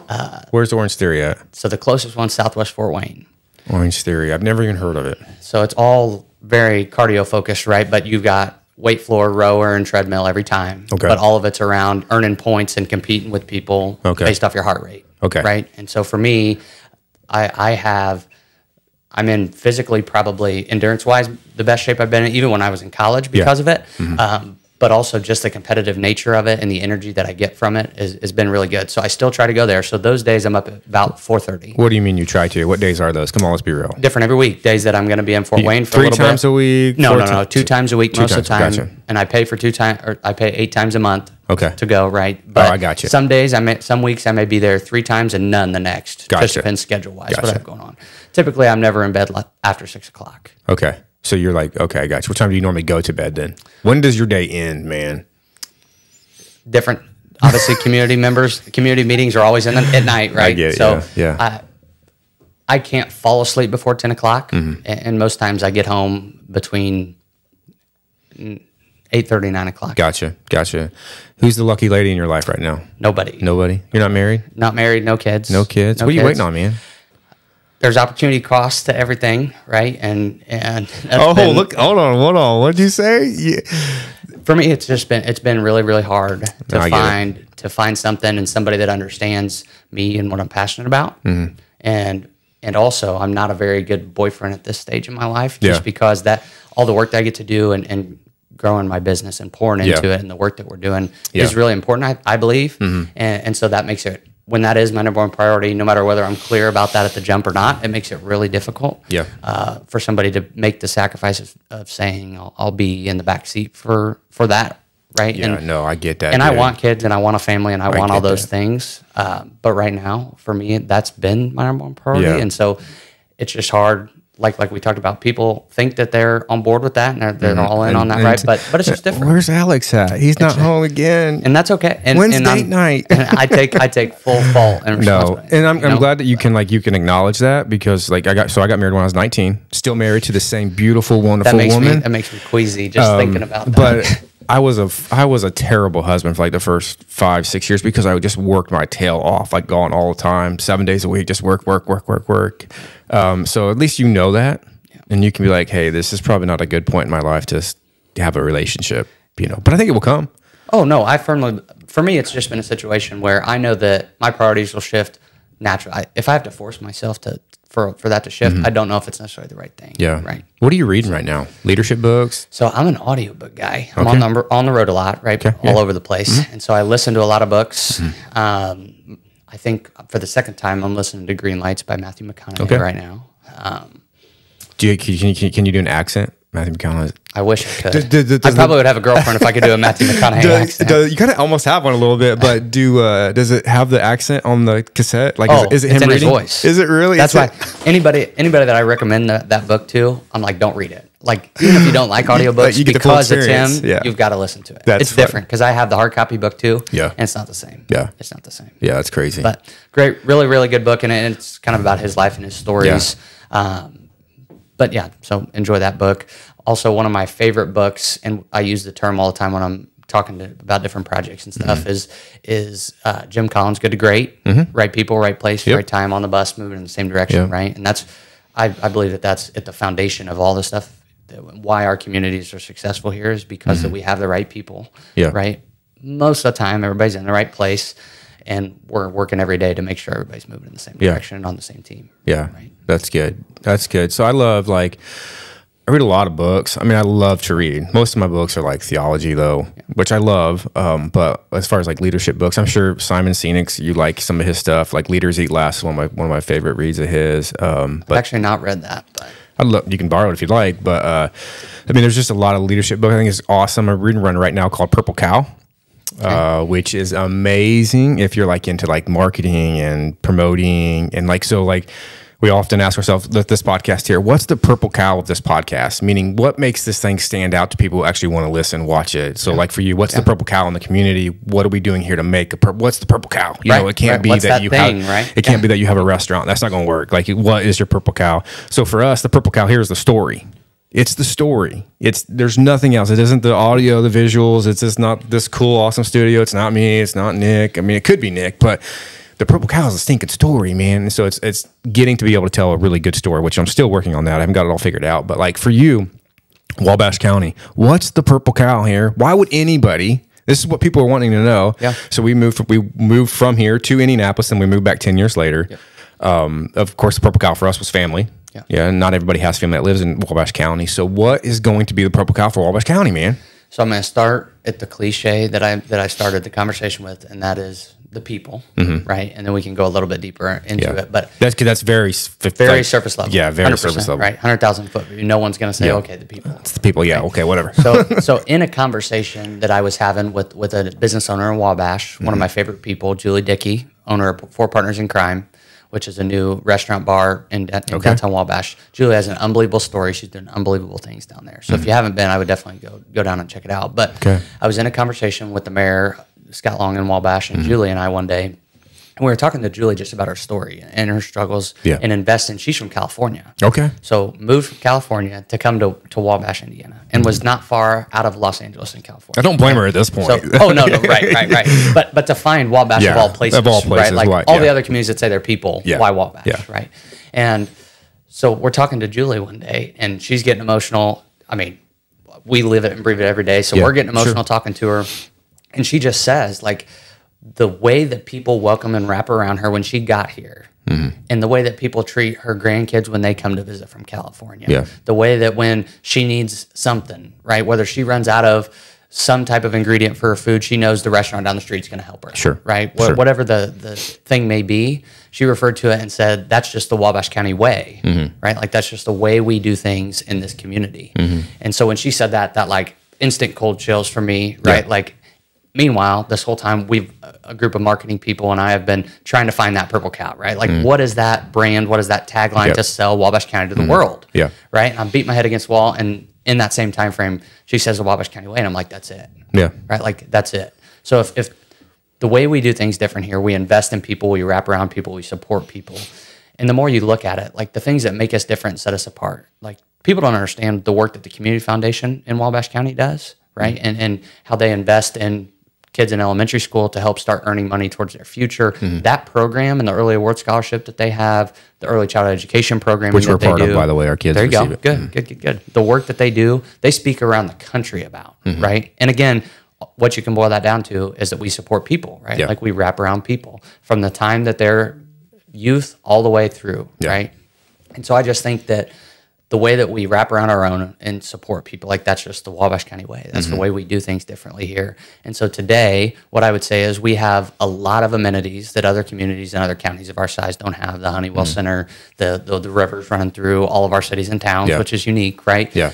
Where's Orange Theory at? So the closest one's Southwest Fort Wayne. Orange Theory. I've never even heard of it. So it's all very cardio focused, right? But you've got weight floor, rower, and treadmill every time. Okay. But all of it's around earning points and competing with people based off your heart rate. Okay. Right? And so for me, I'm in physically, probably endurance-wise, the best shape I've been in, even when I was in college because of it. But also just the competitive nature of it and the energy that I get from it has been really good. So I still try to go there. So those days I'm up at about 4:30. What do you mean you try to? What days are those? Come on, let's be real. Different every week. Days that I'm going to be in Fort Wayne for 3 times a week? No. 2 times a week most of the time. Gotcha. And I pay for 2 times, or I pay 8 times a month to go, right? But I got you. Some days, some weeks I may be there 3 times and none the next. Gotcha. Just depends schedule-wise what I have going on. Typically, I'm never in bed after 6 o'clock. Okay. So you're like, okay, I got you. What time do you normally go to bed then? When does your day end, man? Different, obviously, community meetings are always at night, right? I get it, so yeah. I can't fall asleep before 10 o'clock, and most times I get home between 8:30, 9 o'clock. Gotcha. Who's the lucky lady in your life right now? Nobody. You're not married? Not married, no kids. No kids? What are you waiting on, man? There's opportunity cost to everything, right? And look, hold on. What did you say? Yeah. For me, it's been really, really hard to find something and somebody that understands me and what I'm passionate about. And also, I'm not a very good boyfriend at this stage in my life, just because that all the work that I get to do and growing my business and pouring into it and the work that we're doing is really important, I believe. And so that makes it, when that is my number one priority, no matter whether I'm clear about that at the jump or not, it makes it really difficult for somebody to make the sacrifice of saying, I'll be in the back seat for that, right? Yeah, no, I get that. And I want kids and I want a family and I want all those things. But right now, for me, that's been my number one priority. Yeah. And so it's just hard. Like we talked about, people think that they're on board with that and they're all in on that, right? But it's just different. Where's Alex at? He's not home again, and that's okay. When's date night? And I take full fault and responsibility. And I'm glad that you can acknowledge that, because I got married when I was 19, still married to the same beautiful, wonderful woman. That makes me queasy just thinking about that. But I was a terrible husband for the first 5-6 years, because I just worked my tail off, gone all the time, 7 days a week, just work. So at least you know that, and you can be like, hey, this is probably not a good point in my life to have a relationship, But I think it will come. Oh no, for me, it's just been a situation where I know that my priorities will shift naturally. If I have to force myself to for that to shift, I don't know if it's necessarily the right thing. Yeah. Right. What are you reading right now? Leadership books? So I'm an audiobook guy. I'm on the road a lot, right? All over the place. And so I listen to a lot of books. I think for the second time, I'm listening to Green Lights by Matthew McConaughey right now. Can you do an accent? Matthew McConaughey. I wish I could. I probably would have a girlfriend if I could do a Matthew McConaughey accent. You kind of almost have one a little bit, but does it have the accent on the cassette? Like, is it him it's in reading? his voice. Is it really? That's why anybody that I recommend that book to, I'm like, don't read it. Like, even if you don't like audiobooks, you get because it's him, you've got to listen to it. It's different because I have the hard copy book too. Yeah, and it's not the same. Yeah, it's not the same. Yeah, that's crazy. But great, really, really good book, and it's kind of about his life and his stories. Yeah. But yeah, so enjoy that book. Also, one of my favorite books, and I use the term all the time when I'm talking about different projects and stuff, is Jim Collins' Good to Great, right people, right place, right time on the bus, moving in the same direction, right? And that's, I believe that's at the foundation of all this stuff. Why our communities are successful here is because that we have the right people, right? Most of the time, everybody's in the right place, and we're working every day to make sure everybody's moving in the same direction and on the same team. Yeah, right? That's good. That's good. So I love, like, I read a lot of books. I mean, I love to read. Most of my books are like theology, though, which I love. But as far as like leadership books, I'm sure Simon Sinek's, you like some of his stuff. Like Leaders Eat Last is one of my favorite reads of his. But I've actually not read that, but I'd love, you can borrow it if you'd like. But I mean, there's just a lot of leadership books. I think it's awesome. I'm reading one right now called Purple Cow. Which is amazing if you're like into like marketing and promoting and like, so like we often ask ourselves this podcast here, what's the purple cow of this podcast? Meaning what makes this thing stand out to people who actually want to listen, watch it? So like for you, what's the purple cow in the community? What are we doing here to make what's the purple cow? You know, it can't be that you have, it can't be that you have a restaurant. That's not going to work. Like, what is your purple cow? So for us, the purple cow here is the story. It's the story. There's nothing else. It isn't the audio, the visuals. It's just not this cool, awesome studio. It's not me. It's not Nick. I mean, it could be Nick, but the purple cow is a stinking story, man. And so it's getting to be able to tell a really good story, which I'm still working on that. I haven't got it all figured out. But like for you, Wabash County, what's the purple cow here? Why would anybody? This is what people are wanting to know. Yeah. So we moved from here to Indianapolis, and we moved back 10 years later. Yeah. Of course, the purple cow for us was family. Yeah, not everybody has family that lives in Wabash County. So what is going to be the purple cow for Wabash County, man? So I'm going to start at the cliche that I started the conversation with, and that is the people, right? And then we can go a little bit deeper into it. But that's very surface level. Yeah, very surface level. Right, 100,000 foot view. No one's going to say, okay, the people. It's the people. Yeah, right? Okay, whatever. So in a conversation that I was having with a business owner in Wabash, one of my favorite people, Julie Dickey, owner of Four Partners in Crime, which is a new restaurant bar in downtown Wabash. Julie has an unbelievable story. She's doing unbelievable things down there. So if you haven't been, I would definitely go down and check it out. But I was in a conversation with the mayor, Scott Long in Wabash, and Julie and I one day. And we were talking to Julie just about her story and her struggles in investing. She's from California. Okay. So moved from California to come to Wabash, Indiana, and was not far out of Los Angeles in California. I don't blame her at this point. So, no, right. But to find Wabash of all places, right? Like all the other communities that say they're people, why Wabash, right? And so we're talking to Julie one day, and she's getting emotional. I mean, we live it and breathe it every day, so we're getting emotional talking to her, and she just says, like, the way that people welcome and wrap around her when she got here, and the way that people treat her grandkids when they come to visit from California, the way that when she needs something, right, whether she runs out of some type of ingredient for her food, she knows the restaurant down the street is going to help her. Right? Whatever the thing may be, she referred to it and said, that's just the Wabash County way, right? Like, that's just the way we do things in this community. And so when she said that like instant cold chills for me, right? Like, meanwhile, this whole time, we've a group of marketing people and I have been trying to find that purple cow, right? Like, what is that brand? What is that tagline to sell Wabash County to the world? Right? And I beat my head against the wall, and in that same time frame, she says the Wabash County way, and I'm like, that's it. Right? Like, that's it. So if the way we do things different here, we invest in people, we wrap around people, we support people. And the more you look at it, like the things that make us different, set us apart. Like, people don't understand the work that the Community Foundation in Wabash County does, right? And how they invest in kids in elementary school to help start earning money towards their future. That program and the early award scholarship that they have, the early childhood education program, which we're part of, by the way, our kids. There you go. Good. The work that they do, they speak around the country about, right? And again, what you can boil that down to is that we support people, right? Like, we wrap around people from the time that they're youth all the way through, right? And so I just think that the way that we wrap around our own and support people, like that's just the Wabash County way. That's the way we do things differently here. And so today, what I would say is we have a lot of amenities that other communities and other counties of our size don't have. The Honeywell Center, the rivers running through all of our cities and towns, which is unique, right? Yeah.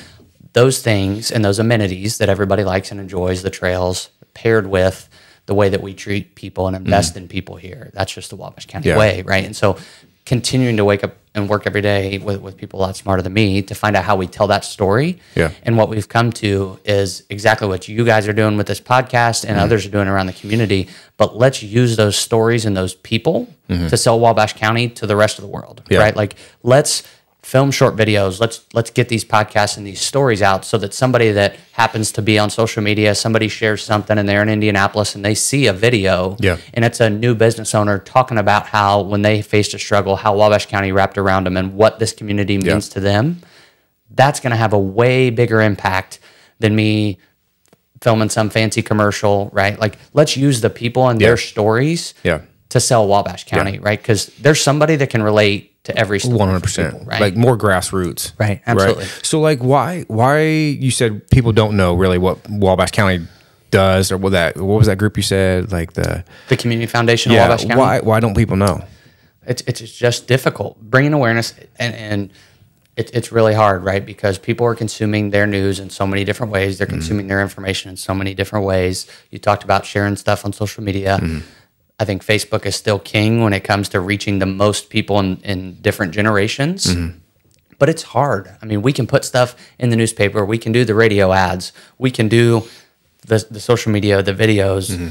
Those things and those amenities that everybody likes and enjoys, the trails, paired with the way that we treat people and invest in people here. That's just the Wabash County way, right? And so continuing to wake up and work every day with people a lot smarter than me to find out how we tell that story. Yeah. And what we've come to is exactly what you guys are doing with this podcast and others are doing around the community. But let's use those stories and those people to sell Wabash County to the rest of the world, right? Like let's film short videos. Let's get these podcasts and these stories out so that somebody that happens to be on social media, somebody shares something and they're in Indianapolis and they see a video and it's a new business owner talking about how when they faced a struggle, how Wabash County wrapped around them and what this community means to them. That's going to have a way bigger impact than me filming some fancy commercial, right? Like let's use the people and their stories to sell Wabash County, right? Because there's somebody that can relate to every story. 100%, right? like more grassroots, right? Absolutely. Right? So, like, why you said people don't know really what Wabash County does, or what was that group you said, like the Community Foundation of Wabash County? Why don't people know? It's just difficult bringing awareness, and it's really hard, right? Because people are consuming their news in so many different ways. They're consuming their information in so many different ways. You talked about sharing stuff on social media. I think Facebook is still king when it comes to reaching the most people in different generations. But it's hard. I mean, we can put stuff in the newspaper. We can do the radio ads. We can do the social media, the videos.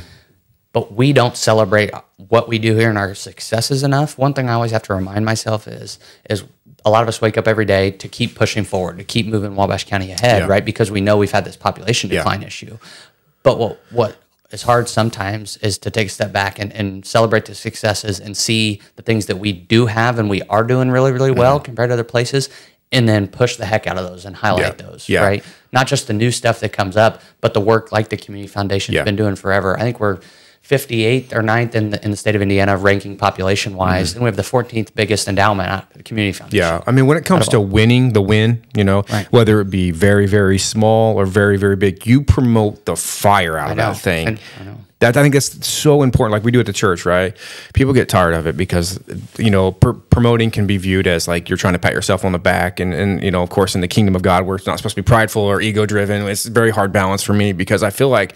But we don't celebrate what we do here and our successes enough. One thing I always have to remind myself is a lot of us wake up every day to keep pushing forward, to keep moving Wabash County ahead, right? Because we know we've had this population decline issue. But what is hard sometimes is to take a step back and celebrate the successes and see the things that we do have and we are doing really, really well compared to other places, and then push the heck out of those and highlight those, right? Not just the new stuff that comes up, but the work like the Community Foundation has been doing forever. I think we're 58th or 9th in the state of Indiana ranking population-wise, and we have the 14th biggest endowment at the Community Foundation. Yeah, I mean, when it comes to winning the win, whether it be very, very small or very, very big, you promote the fire out of that thing. I know. I think that's so important, like we do at the church, right? People get tired of it because, promoting can be viewed as like you're trying to pat yourself on the back. And of course, in the kingdom of God, where it's not supposed to be prideful or ego-driven, it's a very hard balance for me because I feel like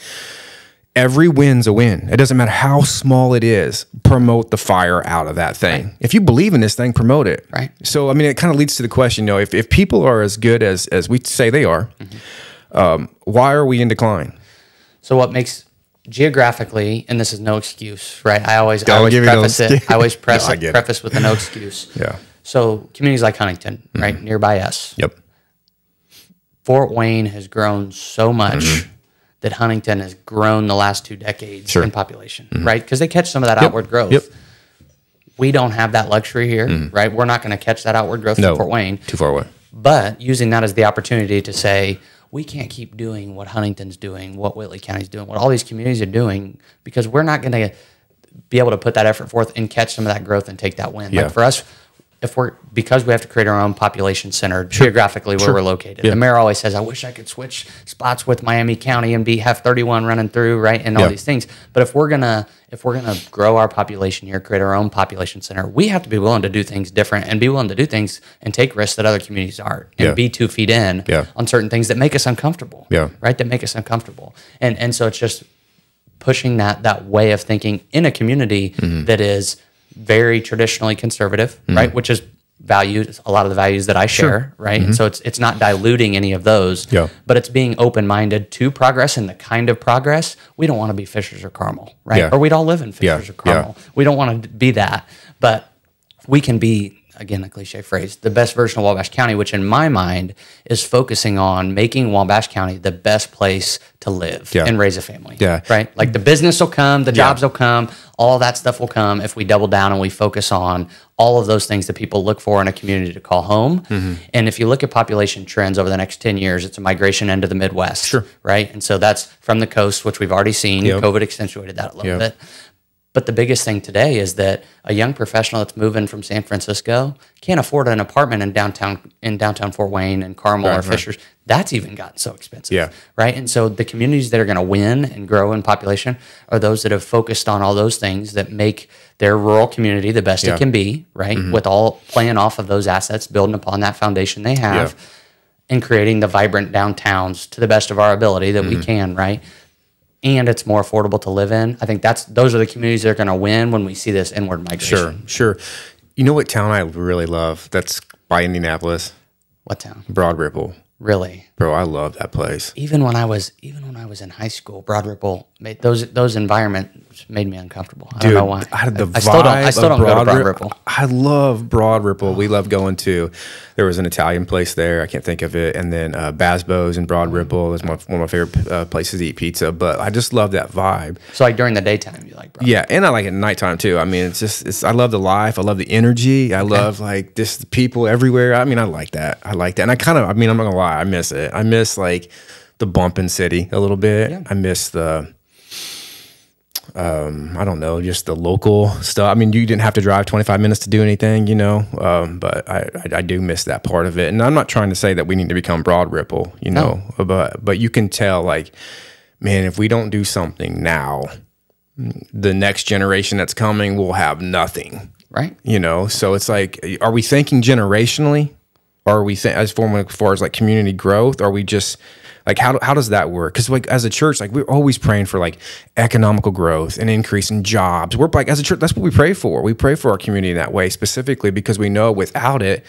every win's a win. It doesn't matter how small it is. Promote the fire out of that thing. Right. If you believe in this thing, promote it. Right. So, I mean, it kind of leads to the question, if people are as good as we say they are, why are we in decline? So what makes geographically, and this is no excuse, right? I always preface it. I always preface with a no excuse. Yeah. So communities like Huntington, right, nearby us. Yep. Fort Wayne has grown so much that Huntington has grown the last 2 decades in population, right? Because they catch some of that outward growth. Yep. We don't have that luxury here, right? We're not going to catch that outward growth from Fort Wayne. Too far away. But using that as the opportunity to say, we can't keep doing what Huntington's doing, what Whitley County's doing, what all these communities are doing, because we're not going to be able to put that effort forth and catch some of that growth and take that win. Yeah. Like for us, because we have to create our own population center geographically where we're located. Yeah. The mayor always says, I wish I could switch spots with Miami County and have 31 running through, right? And all these things. But if we're gonna grow our population here, create our own population center, we have to be willing to do things different and be willing to do things and take risks that other communities aren't and be 2 feet in on certain things that make us uncomfortable. Right? That make us uncomfortable. And so it's just pushing that way of thinking in a community that is very traditionally conservative, right? Which is valued a lot of the values that I share, right? And so it's not diluting any of those, but it's being open-minded to progress and the kind of progress. We don't want to be Fishers or Carmel, right? Or we'd all live in Fishers or Carmel. We don't want to be that, but we can be, again, a cliche phrase, the best version of Wabash County, which in my mind is focusing on making Wabash County the best place to live and raise a family. Right? Like the business will come, the jobs will come, all that stuff will come if we double down and we focus on all of those things that people look for in a community to call home. And if you look at population trends over the next 10 years, it's a migration into the Midwest. Right? And so that's from the coast, which we've already seen. COVID accentuated that a little bit. But the biggest thing today is that a young professional that's moving from San Francisco can't afford an apartment in downtown Fort Wayne and Carmel or Fishers. That's even gotten so expensive, right? And so the communities that are going to win and grow in population are those that have focused on all those things that make their rural community the best it can be, right? With all playing off of those assets, building upon that foundation they have, and creating the vibrant downtowns to the best of our ability that we can, right? And it's more affordable to live in. I think those are the communities that are going to win when we see this inward migration. Sure. You know what town I really love? That's by Indianapolis. What town? Broad Ripple. Really, bro, I love that place. Even when I was in high school, Broad Ripple made those environments made me uncomfortable. I don't know why. I still don't go to Broad Ripple. I love Broad Ripple. We love going to. There was an Italian place there. I can't think of it. And then Basbo's in Broad Ripple is one of my favorite places to eat pizza. But I just love that vibe. So like during the daytime, you like Broad Ripple? And I like it at nighttime too. I mean, I love the life. I love the energy. I love like just the people everywhere. I mean, I like that. And I'm not gonna lie. I miss it. I miss like the bumping city a little bit. Yeah. I miss the, I don't know, just the local stuff. I mean, you didn't have to drive 25 minutes to do anything, you know, but I do miss that part of it. And I'm not trying to say that we need to become Broad Ripple, you know, but you can tell like, man, if we don't do something now, the next generation that's coming will have nothing. Right. You know, so it's like, are we thinking generationally? Or are we as far as like community growth? Are we just like how does that work? Because like as a church, like we're always praying for like economical growth and increase in jobs. We're like as a church, that's what we pray for. We pray for our community in that way specifically because we know without it,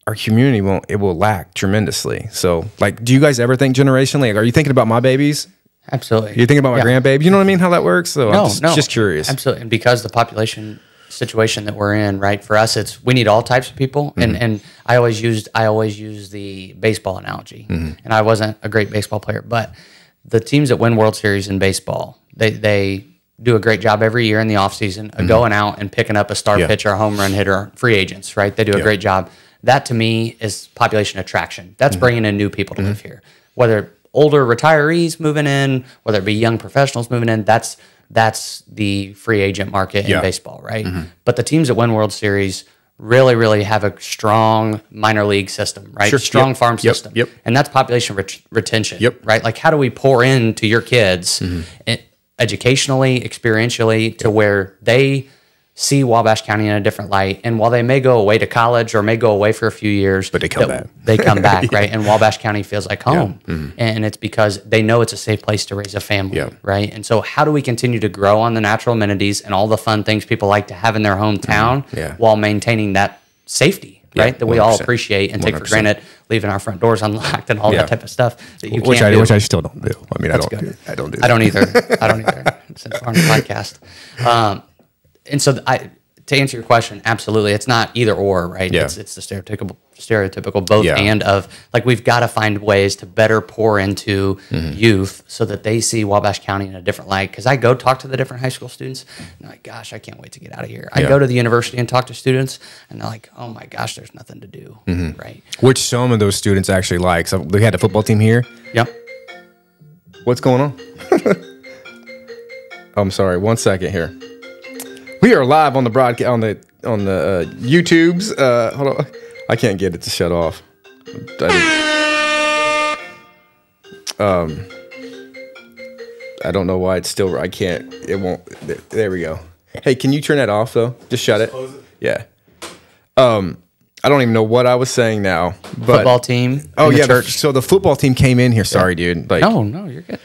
our community will lack tremendously. So like, do you guys ever think generationally? Like, are you thinking about my babies? Absolutely. You're thinking about my grandbaby? You know what I mean? How that works? So no, I'm just curious. Absolutely. And because the population situation that we're in, right? For us, we need all types of people. And I always use the baseball analogy. And I wasn't a great baseball player, but the teams that win World Series in baseball, they do a great job every year in the offseason of going out and picking up a star pitcher, a home run hitter, free agents, right? They do a great job. That to me is population attraction. That's bringing in new people to live here. Whether older retirees moving in, whether it be young professionals moving in, that's the free agent market in baseball, right? But the teams that win World Series really, really have a strong minor league system, right? Sure. Strong farm system. And that's population retention, right? Like how do we pour into your kids educationally, experientially to where they see Wabash County in a different light. And while they may go away to college or may go away for a few years, but they come back. They come back, right? And Wabash County feels like home. And it's because they know it's a safe place to raise a family, right? And so how do we continue to grow on the natural amenities and all the fun things people like to have in their hometown while maintaining that safety, right? That we all appreciate and take 100%. For granted, leaving our front doors unlocked and all that type of stuff that you which can't do. Which I still don't do. I mean, I don't do that. I don't either. Since we're on the podcast. And so to answer your question, absolutely. It's not either or, right? It's the stereotypical both and of like we've got to find ways to better pour into youth so that they see Wabash County in a different light. Because I go talk to the different high school students and they're like, gosh, I can't wait to get out of here. I go to the university and talk to students and they're like, oh my gosh, there's nothing to do, right? Which some of those students actually like. So we had a football team here. Yep. What's going on? I'm sorry. 1 second here. We are live on the broadcast on the YouTubes. Hold on, I can't get it to shut off. I don't know why it's still. I can't. It won't. There we go. Hey, can you turn that off though? Just shut it. Yeah. I don't even know what I was saying now. But football team. Oh yeah. So the football team came in here. Sorry, dude. Like, no, you're good.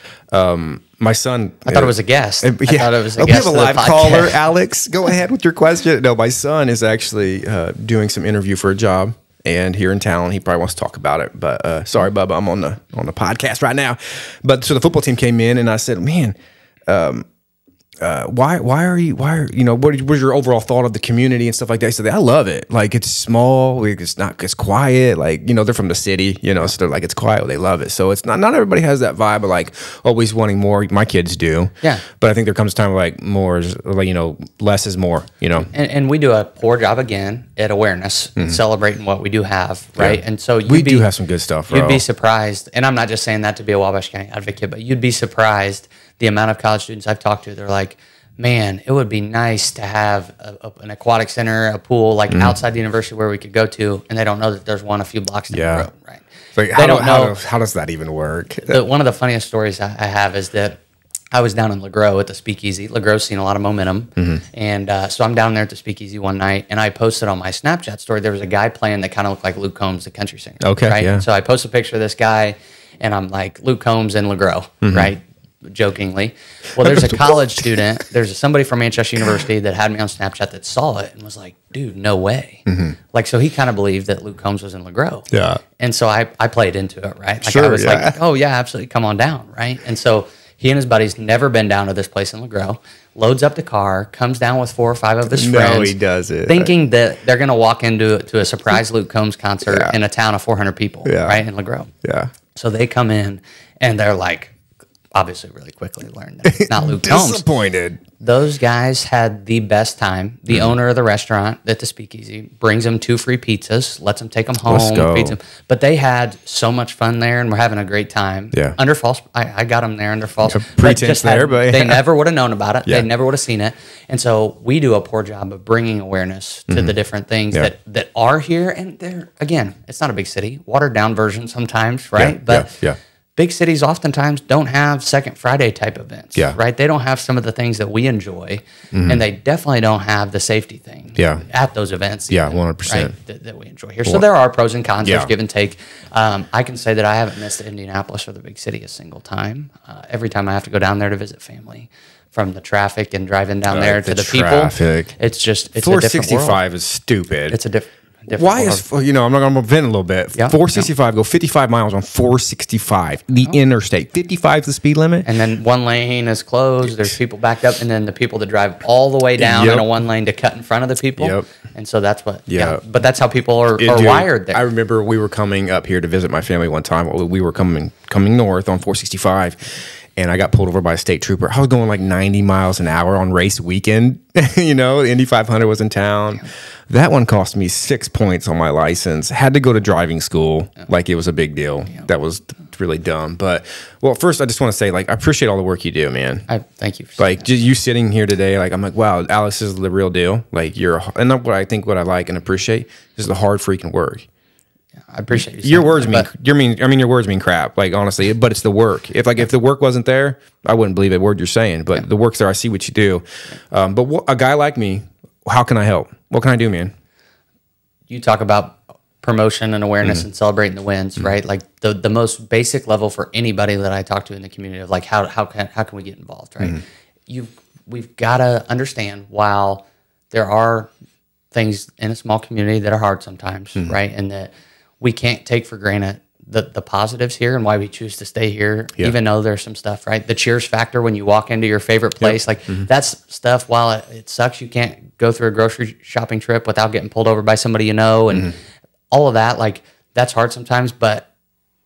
My son. I thought it was a guest. I thought it was a guest. We have a live caller, Alex. Go ahead with your question. No, my son is actually doing some interview for a job, and here in town, he probably wants to talk about it. But sorry, Bubba, I'm on the podcast right now. But so the football team came in, and I said, man. Why are you know, what was your overall thought of the community and stuff like that? He said, I love it. Like it's small, it's quiet. Like, you know, they're from the city, you know, so they're like, it's quiet. They love it. So it's not everybody has that vibe of like always wanting more. My kids do. Yeah. But I think there comes a time like more is like, you know, less is more, you know. And we do a poor job again at awareness and celebrating what we do have. Right. Yeah. And so we do have some good stuff, bro. You'd be surprised. And I'm not just saying that to be a Wabash County advocate, but you'd be surprised the amount of college students I've talked to, they're like, man, it would be nice to have an aquatic center, a pool, like outside the university where we could go to, and they don't know that there's one a few blocks down the road, right? Like, how does that even work? One of the funniest stories I have is that I was down in LeGros at the Speakeasy. LeGros seen a lot of momentum. And so I'm down there at the Speakeasy one night, and I posted on my Snapchat story, there was a guy playing that kind of looked like Luke Combs, the country singer. Okay, right? yeah. So I posted a picture of this guy, and I'm like, Luke Combs in LeGros, right? Jokingly. Well, there's a college student, there's somebody from Manchester University that had me on Snapchat that saw it and was like, dude, no way. Like, so he kind of believed that Luke Combs was in LeGros. Yeah. And so I played into it, right? Like Sure, I was yeah. like, oh yeah, absolutely, come on down, right? And so he and his buddies never been down to this place in LeGros, loads up the car, comes down with 4 or 5 of his friends. No, he doesn't. Thinking that they're going to walk into a surprise Luke Combs concert in a town of 400 people, right, in LeGros. Yeah. So they come in, and they're like, obviously really quickly learned that it's not Luke Combs. Disappointed. Those guys had the best time. The owner of the restaurant at the Speakeasy brings them 2 free pizzas, lets them take them home. Let's go. Feeds them. But they had so much fun there, and we're having a great time. Yeah. Under false, I got them there under false pretense there, but they never would have known about it. Yeah. They never would have seen it. And so we do a poor job of bringing awareness to the different things that are here. And they're, again, it's not a big city, watered down version sometimes, right? But big cities oftentimes don't have Second Friday type events, right? They don't have some of the things that we enjoy, and they definitely don't have the safety thing at those events. Yeah, even, 100%. right, that we enjoy here. So there are pros and cons. There's Yeah. give and take. I can say that I haven't missed Indianapolis or the big city a single time. Every time I have to go down there to visit family, from the traffic and driving down there to the traffic. people, it's just it's 465 is stupid. It's a different. Why is, I'm not going to vent a little bit. 465, go 55 miles on 465, the interstate. 55 is the speed limit. And then one lane is closed. There's people backed up, and then the people that drive all the way down in a one lane to cut in front of the people. And so that's what. But that's how people are wired there. I remember we were coming up here to visit my family one time. We were coming north on 465. And I got pulled over by a state trooper. I was going like 90 miles an hour on race weekend. The Indy 500 was in town. That one cost me 6 points on my license. Had to go to driving school like it was a big deal. That was really dumb. But, well, first I just want to say, like, I appreciate all the work you do, man. Thank you. Like, just you sitting here today, like, I'm like, wow, Alex is the real deal. Like, and what I like and appreciate is the hard freaking work. I appreciate you. Your words your words mean crap, like, honestly, but it's the work. If the work wasn't there, I wouldn't believe a word you're saying, but the work's there. I see what you do. But a guy like me, how can I help? What can I do, man? You talk about promotion and awareness and celebrating the wins, right? Like the most basic level for anybody that I talk to in the community of like, how can we get involved, right? We've got to understand, while there are things in a small community that are hard sometimes, right? And that we can't take for granted the positives here and why we choose to stay here, even though there's some stuff, right? The cheers factor when you walk into your favorite place, like that's stuff, while it sucks, you can't go through a grocery shopping trip without getting pulled over by somebody you know, and all of that, like, that's hard sometimes, but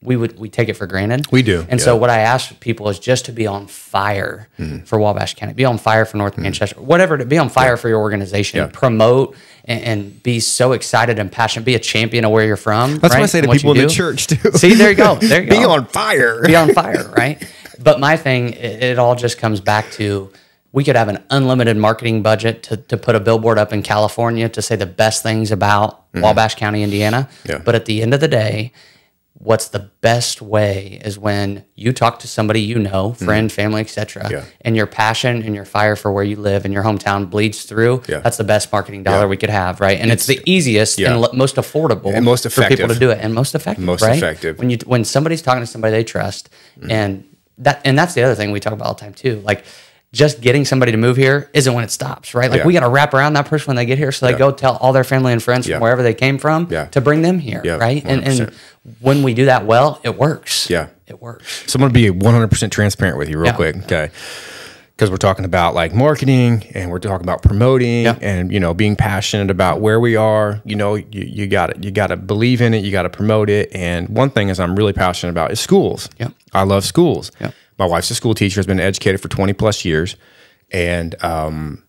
we take it for granted. We do. And so what I ask people is just to be on fire for Wabash County, be on fire for North Manchester, whatever, to be on fire for your organization, promote and be so excited and passionate, be a champion of where you're from. That's what I say to people in the church too. See, there you go. There you go. Be on fire. Be on fire, right? But my thing, it all just comes back to, we could have an unlimited marketing budget to put a billboard up in California to say the best things about Wabash County, Indiana. But at the end of the day, what's the best way is when you talk to somebody you know, friend, family, etc., and your passion and your fire for where you live and your hometown bleeds through. That's the best marketing dollar we could have, right? And it's the easiest and most affordable and most effective for people to do it, and most effective. Effective. When somebody's talking to somebody they trust, and that's the other thing we talk about all the time too, like, just getting somebody to move here isn't when it stops, right? Like, we got to wrap around that person when they get here, so they go tell all their family and friends from wherever they came from to bring them here, right? And when we do that well, it works. It works. So I'm going to be 100% transparent with you real quick, okay? Because we're talking about like marketing, and we're talking about promoting, and being passionate about where we are. You got it. You got to believe in it. You got to promote it. And one thing is I'm really passionate about is schools. I love schools. My wife's a school teacher, has been educated for 20 plus years. And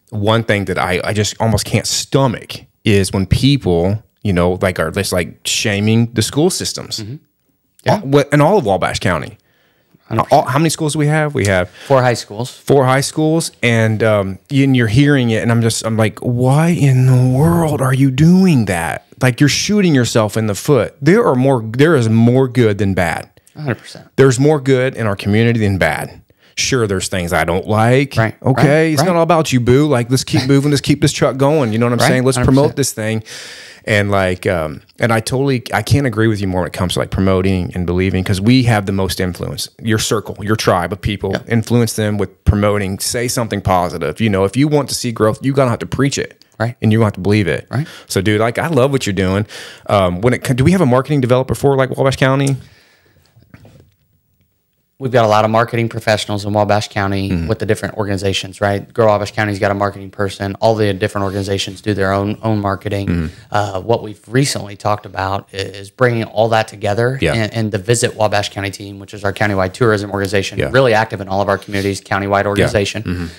one thing that I just almost can't stomach is when people, are just like shaming the school systems in all of Wabash County. How many schools do we have? We have 4 high schools. 4 high schools, and you're hearing it, and I'm like, why in the world are you doing that? Like, you're shooting yourself in the foot. There is more good than bad. 100%. There's more good in our community than bad. Sure, there's things I don't like. Right. Okay, it's not all about you, boo. Like, let's keep moving. Let's keep this truck going. You know what I'm saying? Let's 100%. promote this thing. And like, and I can't agree with you more when it comes to like promoting and believing, because we have the most influence. Your circle, your tribe of people, influence them with promoting. Say something positive. You know, if you want to see growth, you're gonna have to preach it. Right. And you're gonna have to believe it. Right. So, dude, like, I love what you're doing. Do we have a marketing developer for like Wabash County? We've got a lot of marketing professionals in Wabash County with the different organizations, right? Grow Wabash County's got a marketing person. All the different organizations do their own marketing. What we've recently talked about is bringing all that together, and the Visit Wabash County team, which is our countywide tourism organization, really active in all of our communities, countywide organization.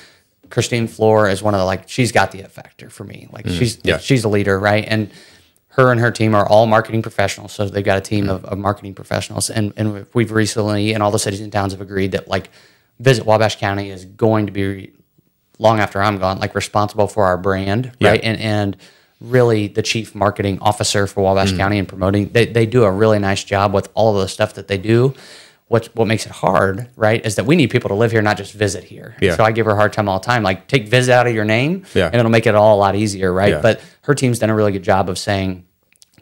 Christine Floor is one of the, she's got the it factor for me. Like, she's a leader, right? And her and her team are all marketing professionals, so they've got a team of marketing professionals. And we've recently, and all the cities and towns have agreed that, like, Visit Wabash County is going to be, long after I'm gone, like, responsible for our brand, right? And really the chief marketing officer for Wabash County and promoting. They do a really nice job with all of the stuff that they do. What makes it hard, right, is that we need people to live here, not just visit here. So I give her a hard time all the time. Like, take visit out of your name, and it'll make it all a lot easier, right? But her team's done a really good job of saying,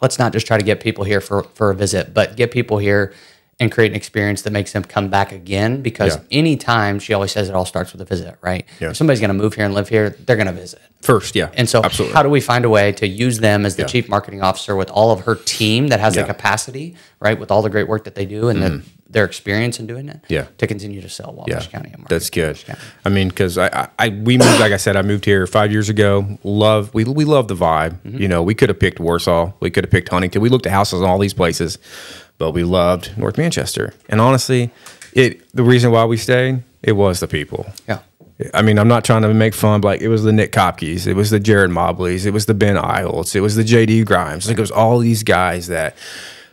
let's not just try to get people here for a visit, but get people here and create an experience that makes them come back again. Because anytime, she always says, it all starts with a visit, right? If somebody's going to move here and live here, they're going to visit. First, And so absolutely. How do we find a way to use them as the chief marketing officer with all of her team that has the capacity, right, with all the great work that they do and their experience in doing it, to continue to sell Wabash County and market. That's good. I mean, because we moved, like I said, I moved here 5 years ago. We love the vibe. You know, we could have picked Warsaw. We could have picked Huntington. We looked at houses in all these places, but we loved North Manchester. And honestly, the reason why we stayed, it was the people. I mean, I'm not trying to make fun, but like, it was the Nick Kopkes, it was the Jared Mobleys, it was the Ben Isles, it was the JD Grimes. Like, it was all these guys that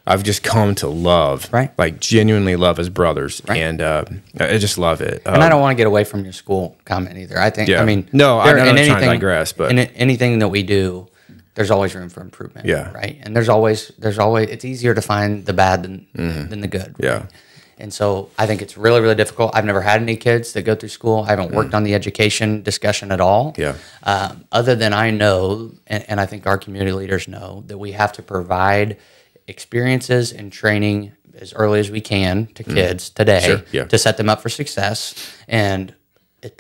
I've just come to love, like, genuinely love as brothers, and I just love it. And I don't want to get away from your school comment either. I think, I mean, no, I'm not trying to digress, but in anything that we do, there's always room for improvement, right? And there's always, it's easier to find the bad than the good, right? And so I think it's really, really difficult. I've never had any kids that go through school. I haven't worked on the education discussion at all. Other than I know, and I think our community leaders know, that we have to provide experiences and training as early as we can to kids today to set them up for success. And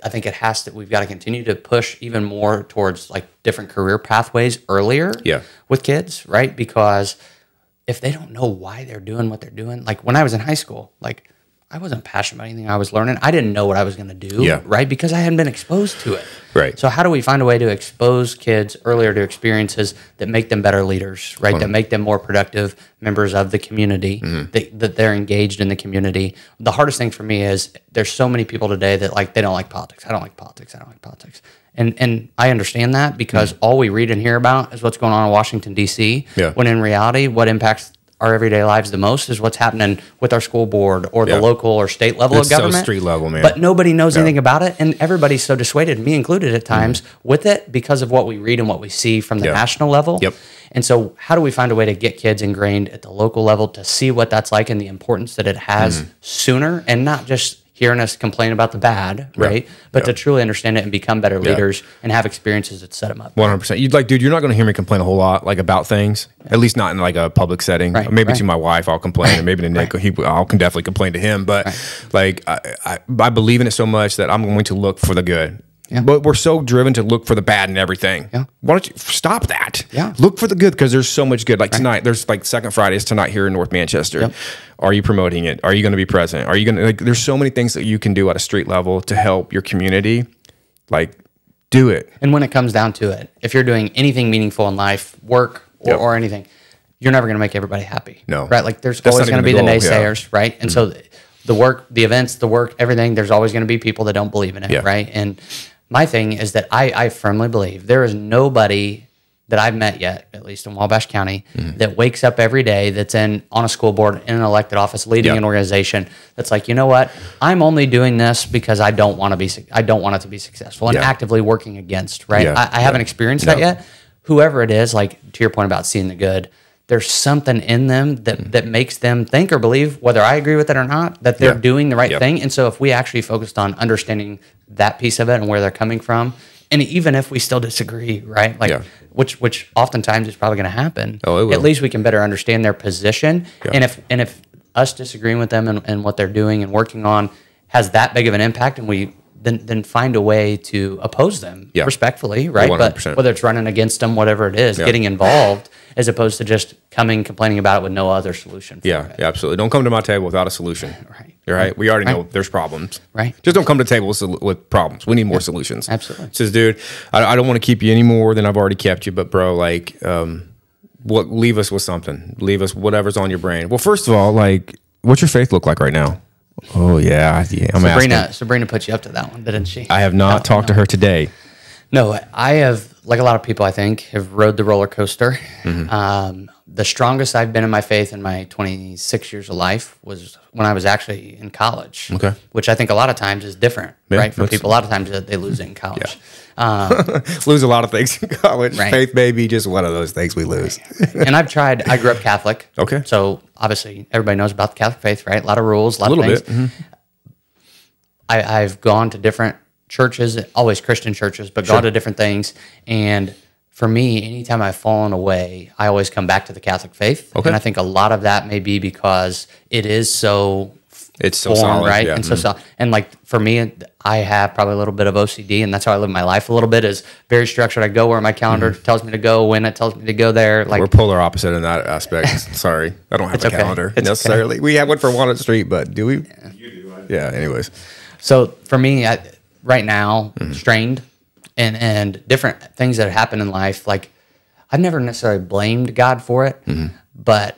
I think we've got to continue to push even more towards, like, different career pathways earlier with kids, right? Because if they don't know why they're doing what they're doing, like, when I was in high school, like, I wasn't passionate about anything I was learning. I didn't know what I was going to do, right? Because I hadn't been exposed to it. So how do we find a way to expose kids earlier to experiences that make them better leaders, right? That make them more productive members of the community, that they're engaged in the community. The hardest thing for me is there's so many people today that, like, they don't like politics. I don't like politics. I don't like politics. And I understand that, because all we read and hear about is what's going on in Washington, D.C., when in reality, what impacts our everyday lives the most is what's happening with our school board or the local or state level of government. So street level, man. But nobody knows anything about it, and everybody's so dissuaded, me included at times, with it because of what we read and what we see from the national level. And so how do we find a way to get kids ingrained at the local level to see what that's like and the importance that it has sooner, and not just hearing us complain about the bad, right? But to truly understand it and become better leaders and have experiences that set them up. 100%. You'd like, dude, you're not going to hear me complain a whole lot, like, about things, at least not in, like, a public setting. Maybe to my wife, I'll complain, or maybe to Nick, I can definitely complain to him. But like, I believe in it so much that I'm going to look for the good. But we're so driven to look for the bad in everything. Why don't you stop that? Look for the good, because there's so much good. Like tonight, there's like Second Fridays tonight here in North Manchester. Are you promoting it? Are you going to be present? Are you going to, like, there's so many things that you can do at a street level to help your community. Like, do it. And when it comes down to it, if you're doing anything meaningful in life, work or anything, you're never going to make everybody happy. Right? Like, there's always going to be the naysayers, right? And so the work, the events, the work, everything, there's always going to be people that don't believe in it, right? And my thing is that I firmly believe there is nobody that I've met yet, at least in Wabash County, that wakes up every day, that's on a school board, in an elected office, leading an organization, that's like, you know what, I'm only doing this because I don't want it to be successful, and actively working against, right? I haven't experienced that yet. Whoever it is, like to your point about seeing the good, there's something in them that makes them think or believe, whether I agree with it or not, that they're doing the right thing. And so if we actually focused on understanding that piece of it and where they're coming from, and even if we still disagree, right? Like, which oftentimes is probably going to happen. Oh, it will. At least we can better understand their position. And if us disagreeing with them and what they're doing and working on has that big of an impact, and we then find a way to oppose them respectfully, right? 100%. But whether it's running against them, whatever it is, getting involved, as opposed to just complaining about it with no other solution. Yeah, absolutely. Don't come to my table without a solution. Right. You're right. We already know there's problems. Right. Just don't come to the table with problems. We need more solutions. Absolutely. It says, dude, I don't want to keep you any more than I've already kept you, but bro, like, leave us with something. Leave us whatever's on your brain. Well, first of all, like, what's your faith look like right now? Oh yeah. I'm asking. Sabrina put you up to that one, didn't she? I have not talked to her today. No, I have, like a lot of people, I think, have rode the roller coaster. The strongest I've been in my faith in my 26 years of life was when I was actually in college. Okay. Which I think a lot of times is different, right? For people, a lot of times they lose it in college. Lose a lot of things in college. Right. Faith may be just one of those things we lose. And I grew up Catholic. Okay. So obviously everybody knows about the Catholic faith, right? A lot of rules, a lot of things. Bit. I've gone to different churches, always Christian churches, but gone to different things. And for me, anytime I've fallen away, I always come back to the Catholic faith. Okay. And I think a lot of that may be because it is so solid, right? Yeah. And so solid. And like for me, I have probably a little bit of OCD, and that's how I live my life a little bit, is very structured. I go where my calendar tells me to go, when it tells me to go there. Like, we're polar opposite in that aspect. Sorry. I don't have a calendar necessarily. We have one for Walnut Street, but do we? Yeah. You do. Yeah, anyways. So for me, right now, strained and different things that happen in life, like I've never necessarily blamed God for it, but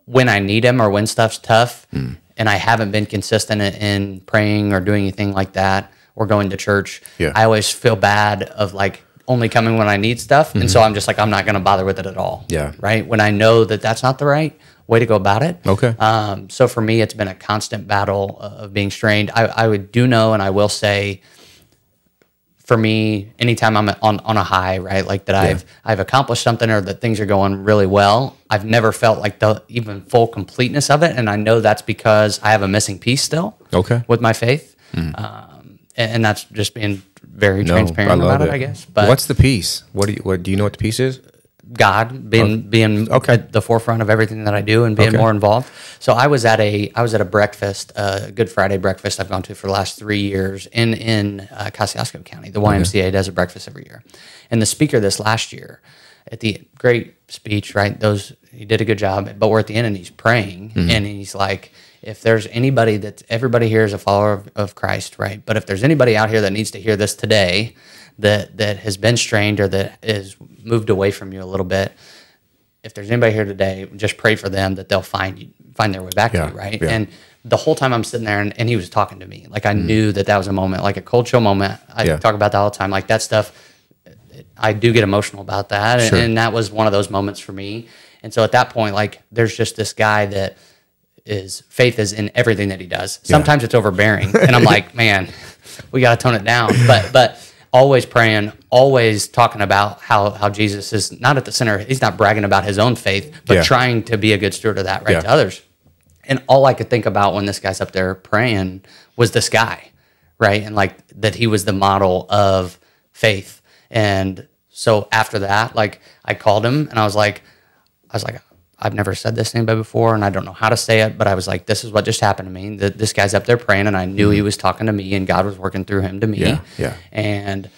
when I need him or when stuff's tough and I haven't been consistent in praying or doing anything like that or going to church, I always feel bad of like only coming when I need stuff. And so I'm just like, I'm not going to bother with it at all. Yeah. Right. When I know that that's not the right way to go about it. Okay. So for me, it's been a constant battle of being strained. I do know, and I will say, for me, anytime I'm on a high, right, like that I've accomplished something or that things are going really well, I've never felt like the even full completeness of it, and I know that's because I have a missing piece still. Okay. With my faith, and that's just being very transparent about it, I guess. But what's the piece? What do you know what the piece is? God being at the forefront of everything that I do and being more involved. So I was at a breakfast, Good Friday breakfast I've gone to for the last 3 years in Kosciuszko County. The YMCA does a breakfast every year. And the speaker this last year, at the great speech, right? He did a good job, but we're at the end and he's praying and he's like, if there's anybody everybody here is a follower of Christ, right? But if there's anybody out here that needs to hear this today, that has been strained or that is moved away from you a little bit, if there's anybody here today, just pray for them that they'll find their way back to you, right? Yeah. And the whole time I'm sitting there and he was talking to me, like I knew that was a moment, like a cold chill moment. I talk about that all the time, like that stuff. I do get emotional about that, sure. and that was one of those moments for me. And so at that point, like there's just this guy that faith is in everything that he does. Sometimes it's overbearing, and I'm like, man, we got to tone it down, but always praying, always talking about how Jesus is not at the center. He's not bragging about his own faith, but trying to be a good steward of that, right, to others. And all I could think about when this guy's up there praying was this guy, right? And like that he was the model of faith. And so after that, like I called him and I was like, I've never said this to anybody before, and I don't know how to say it, but I was like, this is what just happened to me. This guy's up there praying, and I knew he was talking to me, and God was working through him to me. Yeah. And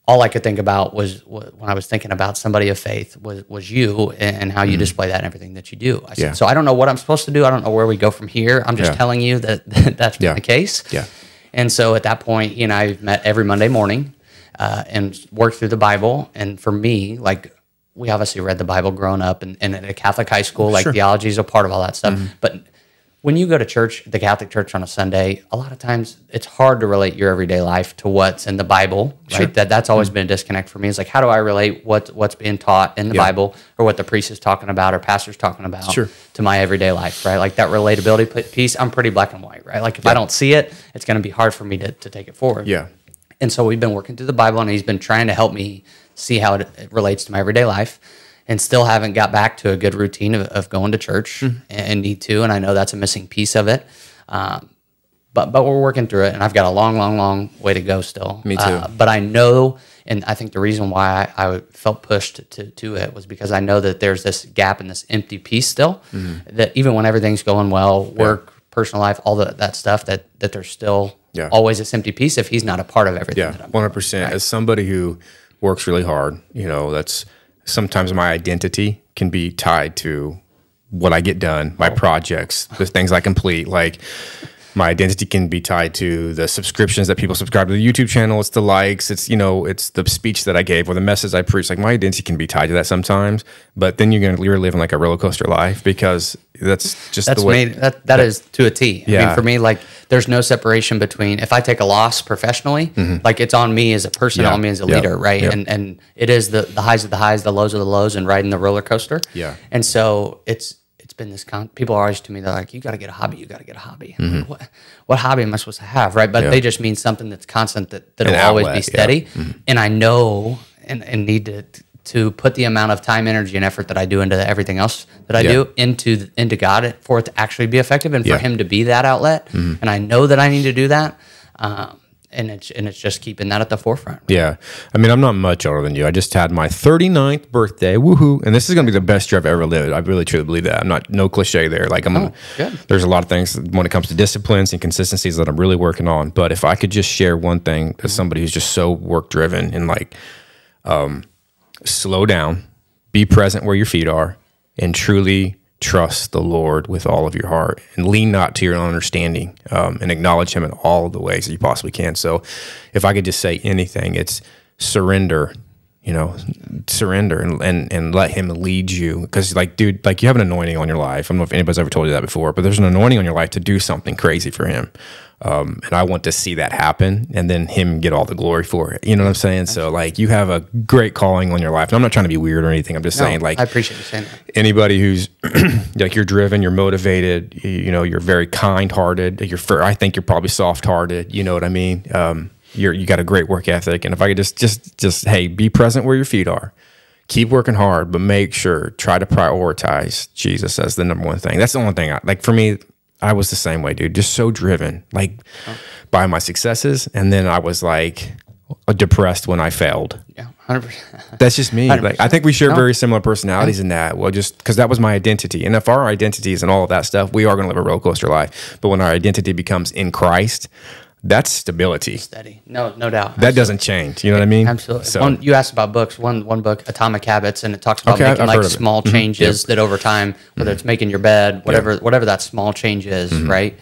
all I could think about was when I was thinking about somebody of faith was you and how you display that in everything that you do. I said, so I don't know what I'm supposed to do. I don't know where we go from here. I'm just telling you that's been the case. Yeah. And so at that point, he and I met every Monday morning and worked through the Bible. And for me, like, we obviously read the Bible growing up and at a Catholic high school, like theology is a part of all that stuff. But when you go to church, the Catholic Church on a Sunday, a lot of times it's hard to relate your everyday life to what's in the Bible, right? Sure. That's always been a disconnect for me. It's like, how do I relate what's being taught in the Bible or what the priest is talking about or pastor's talking about to my everyday life, right? Like that relatability piece, I'm pretty black and white, right? Like if I don't see it, it's going to be hard for me to take it forward. Yeah. And so we've been working through the Bible, and he's been trying to help me see how it relates to my everyday life. And still haven't got back to a good routine of going to church and need to. And I know that's a missing piece of it. But we're working through it. And I've got a long way to go still. Me too. But I know, and I think the reason why I felt pushed to it was because I know that there's this gap and this empty piece still. That even when everything's going well, work, personal life, all that stuff, that there's still always this empty piece if he's not a part of everything. Yeah, 100%. Right? As somebody who works really hard, that's... Sometimes my identity can be tied to what I get done, my projects, the things I complete. Like my identity can be tied to the subscriptions that people subscribe to the YouTube channel. It's the likes. It's it's the speech that I gave or the message I preached. Like my identity can be tied to that sometimes. But then you're living like a roller coaster life because that's the way. That is to a T. I mean, for me, like there's no separation between if I take a loss professionally, like it's on me as a person, on me as a leader, right? And it is the highs of the highs, the lows of the lows, and riding the roller coaster. Yeah. And so it's been this people are always to me, they're like, you got to get a hobby, you got to get a hobby. Like, what hobby am I supposed to have, right? But they just mean something that's constant, that'll always be steady. And I know and need to put the amount of time, energy, and effort that I do into everything else that I do into God for it to actually be effective and for Him to be that outlet. And I know that I need to do that. And it's just keeping that at the forefront. Yeah. I mean, I'm not much older than you. I just had my 39th birthday. Woohoo. And this is going to be the best year I've ever lived. I really truly believe that. No cliche there. Like there's a lot of things when it comes to disciplines and consistencies that I'm really working on. But if I could just share one thing as somebody who's just so work driven and like, slow down, be present where your feet are, and truly trust the Lord with all of your heart and lean not to your own understanding, and acknowledge Him in all the ways that you possibly can. So if I could just say anything, it's surrender, surrender and let Him lead you. Because like, dude, like you have an anointing on your life. I don't know if anybody's ever told you that before, but there's an anointing on your life to do something crazy for Him. And I want to see that happen and then Him get all the glory for it. You know what I'm saying? So like you have a great calling on your life. And I'm not trying to be weird or anything. I'm just saying like, I appreciate you saying that. Anybody who's like, you're driven, you're motivated, you're very kind hearted. I think you're probably soft hearted. You know what I mean? You got a great work ethic. And if I could just, hey, be present where your feet are, keep working hard, but make sure, try to prioritize Jesus as the number one thing. That's the only thing for me, I was the same way, dude. Just so driven, like by my successes, and then I was like depressed when I failed. Yeah, 100%. That's just me. 100%. Like I think we share very similar personalities in that. Well, just because that was my identity, and if our identities and all of that stuff, we are going to live a roller coaster life. But when our identity becomes in Christ, that's stability. Steady. No doubt. That Absolutely. Doesn't change. You know what I mean? Absolutely. So, you asked about books. One book, Atomic Habits, and it talks about making like small changes that over time, whether it's making your bed, whatever that small change is, right?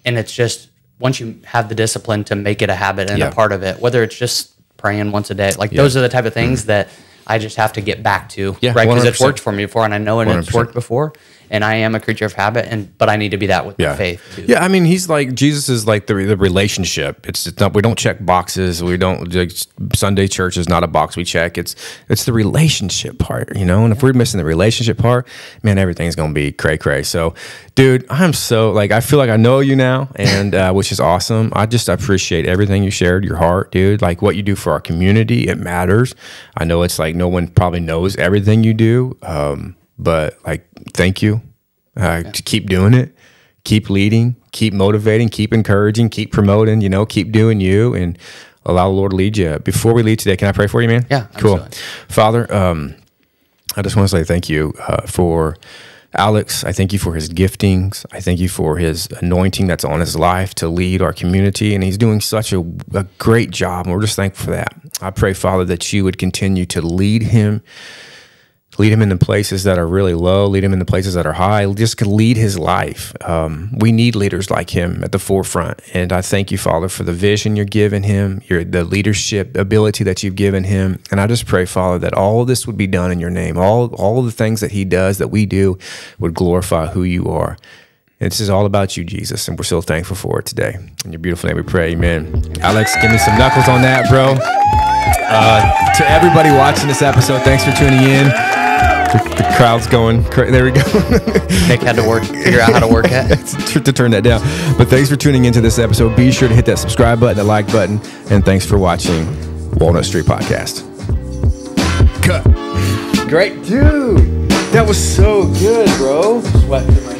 And it's just once you have the discipline to make it a habit and a part of it, whether it's just praying once a day, like those are the type of things that I just have to get back to, right? Because it's worked for me before, and I know it's worked before. And I am a creature of habit, but I need to be that with my faith too. Yeah, I mean, he's like, Jesus is like the relationship. It's not, we don't check boxes. We don't, like, Sunday church is not a box we check. It's the relationship part, And if we're missing the relationship part, man, everything's gonna be cray cray. So, dude, I'm so like, I feel like I know you now, and which is awesome. I appreciate everything you shared, your heart, dude. Like what you do for our community, it matters. I know it's like no one probably knows everything you do. But like, thank you. To keep doing it, keep leading, keep motivating, keep encouraging, keep promoting, keep doing you, and allow the Lord to lead you. Before we leave today, can I pray for you, man? Yeah, cool. absolutely. Father, I just want to say thank you for Alex. I thank you for his giftings. I thank you for his anointing that's on his life to lead our community. And he's doing such a great job. And we're just thankful for that. I pray, Father, that you would continue to lead him in the places that are really low, lead him in the places that are high, just lead his life. We need leaders like him at the forefront. And I thank you, Father, for the vision you're giving him, the leadership ability that you've given him. And I just pray, Father, that all of this would be done in your name. All of the things that he does, that we do, would glorify who you are. This is all about you, Jesus, and we're so thankful for it today. In your beautiful name we pray, amen. Alex, give me some knuckles on that, bro. To everybody watching this episode, thanks for tuning in. The crowd's going. There we go. Nick had to figure out how to work it. to turn that down. But thanks for tuning into this episode. Be sure to hit that subscribe button, the like button, and thanks for watching Walnut Street Podcast. Cut. Great. Dude, that was so good, bro. Sweat.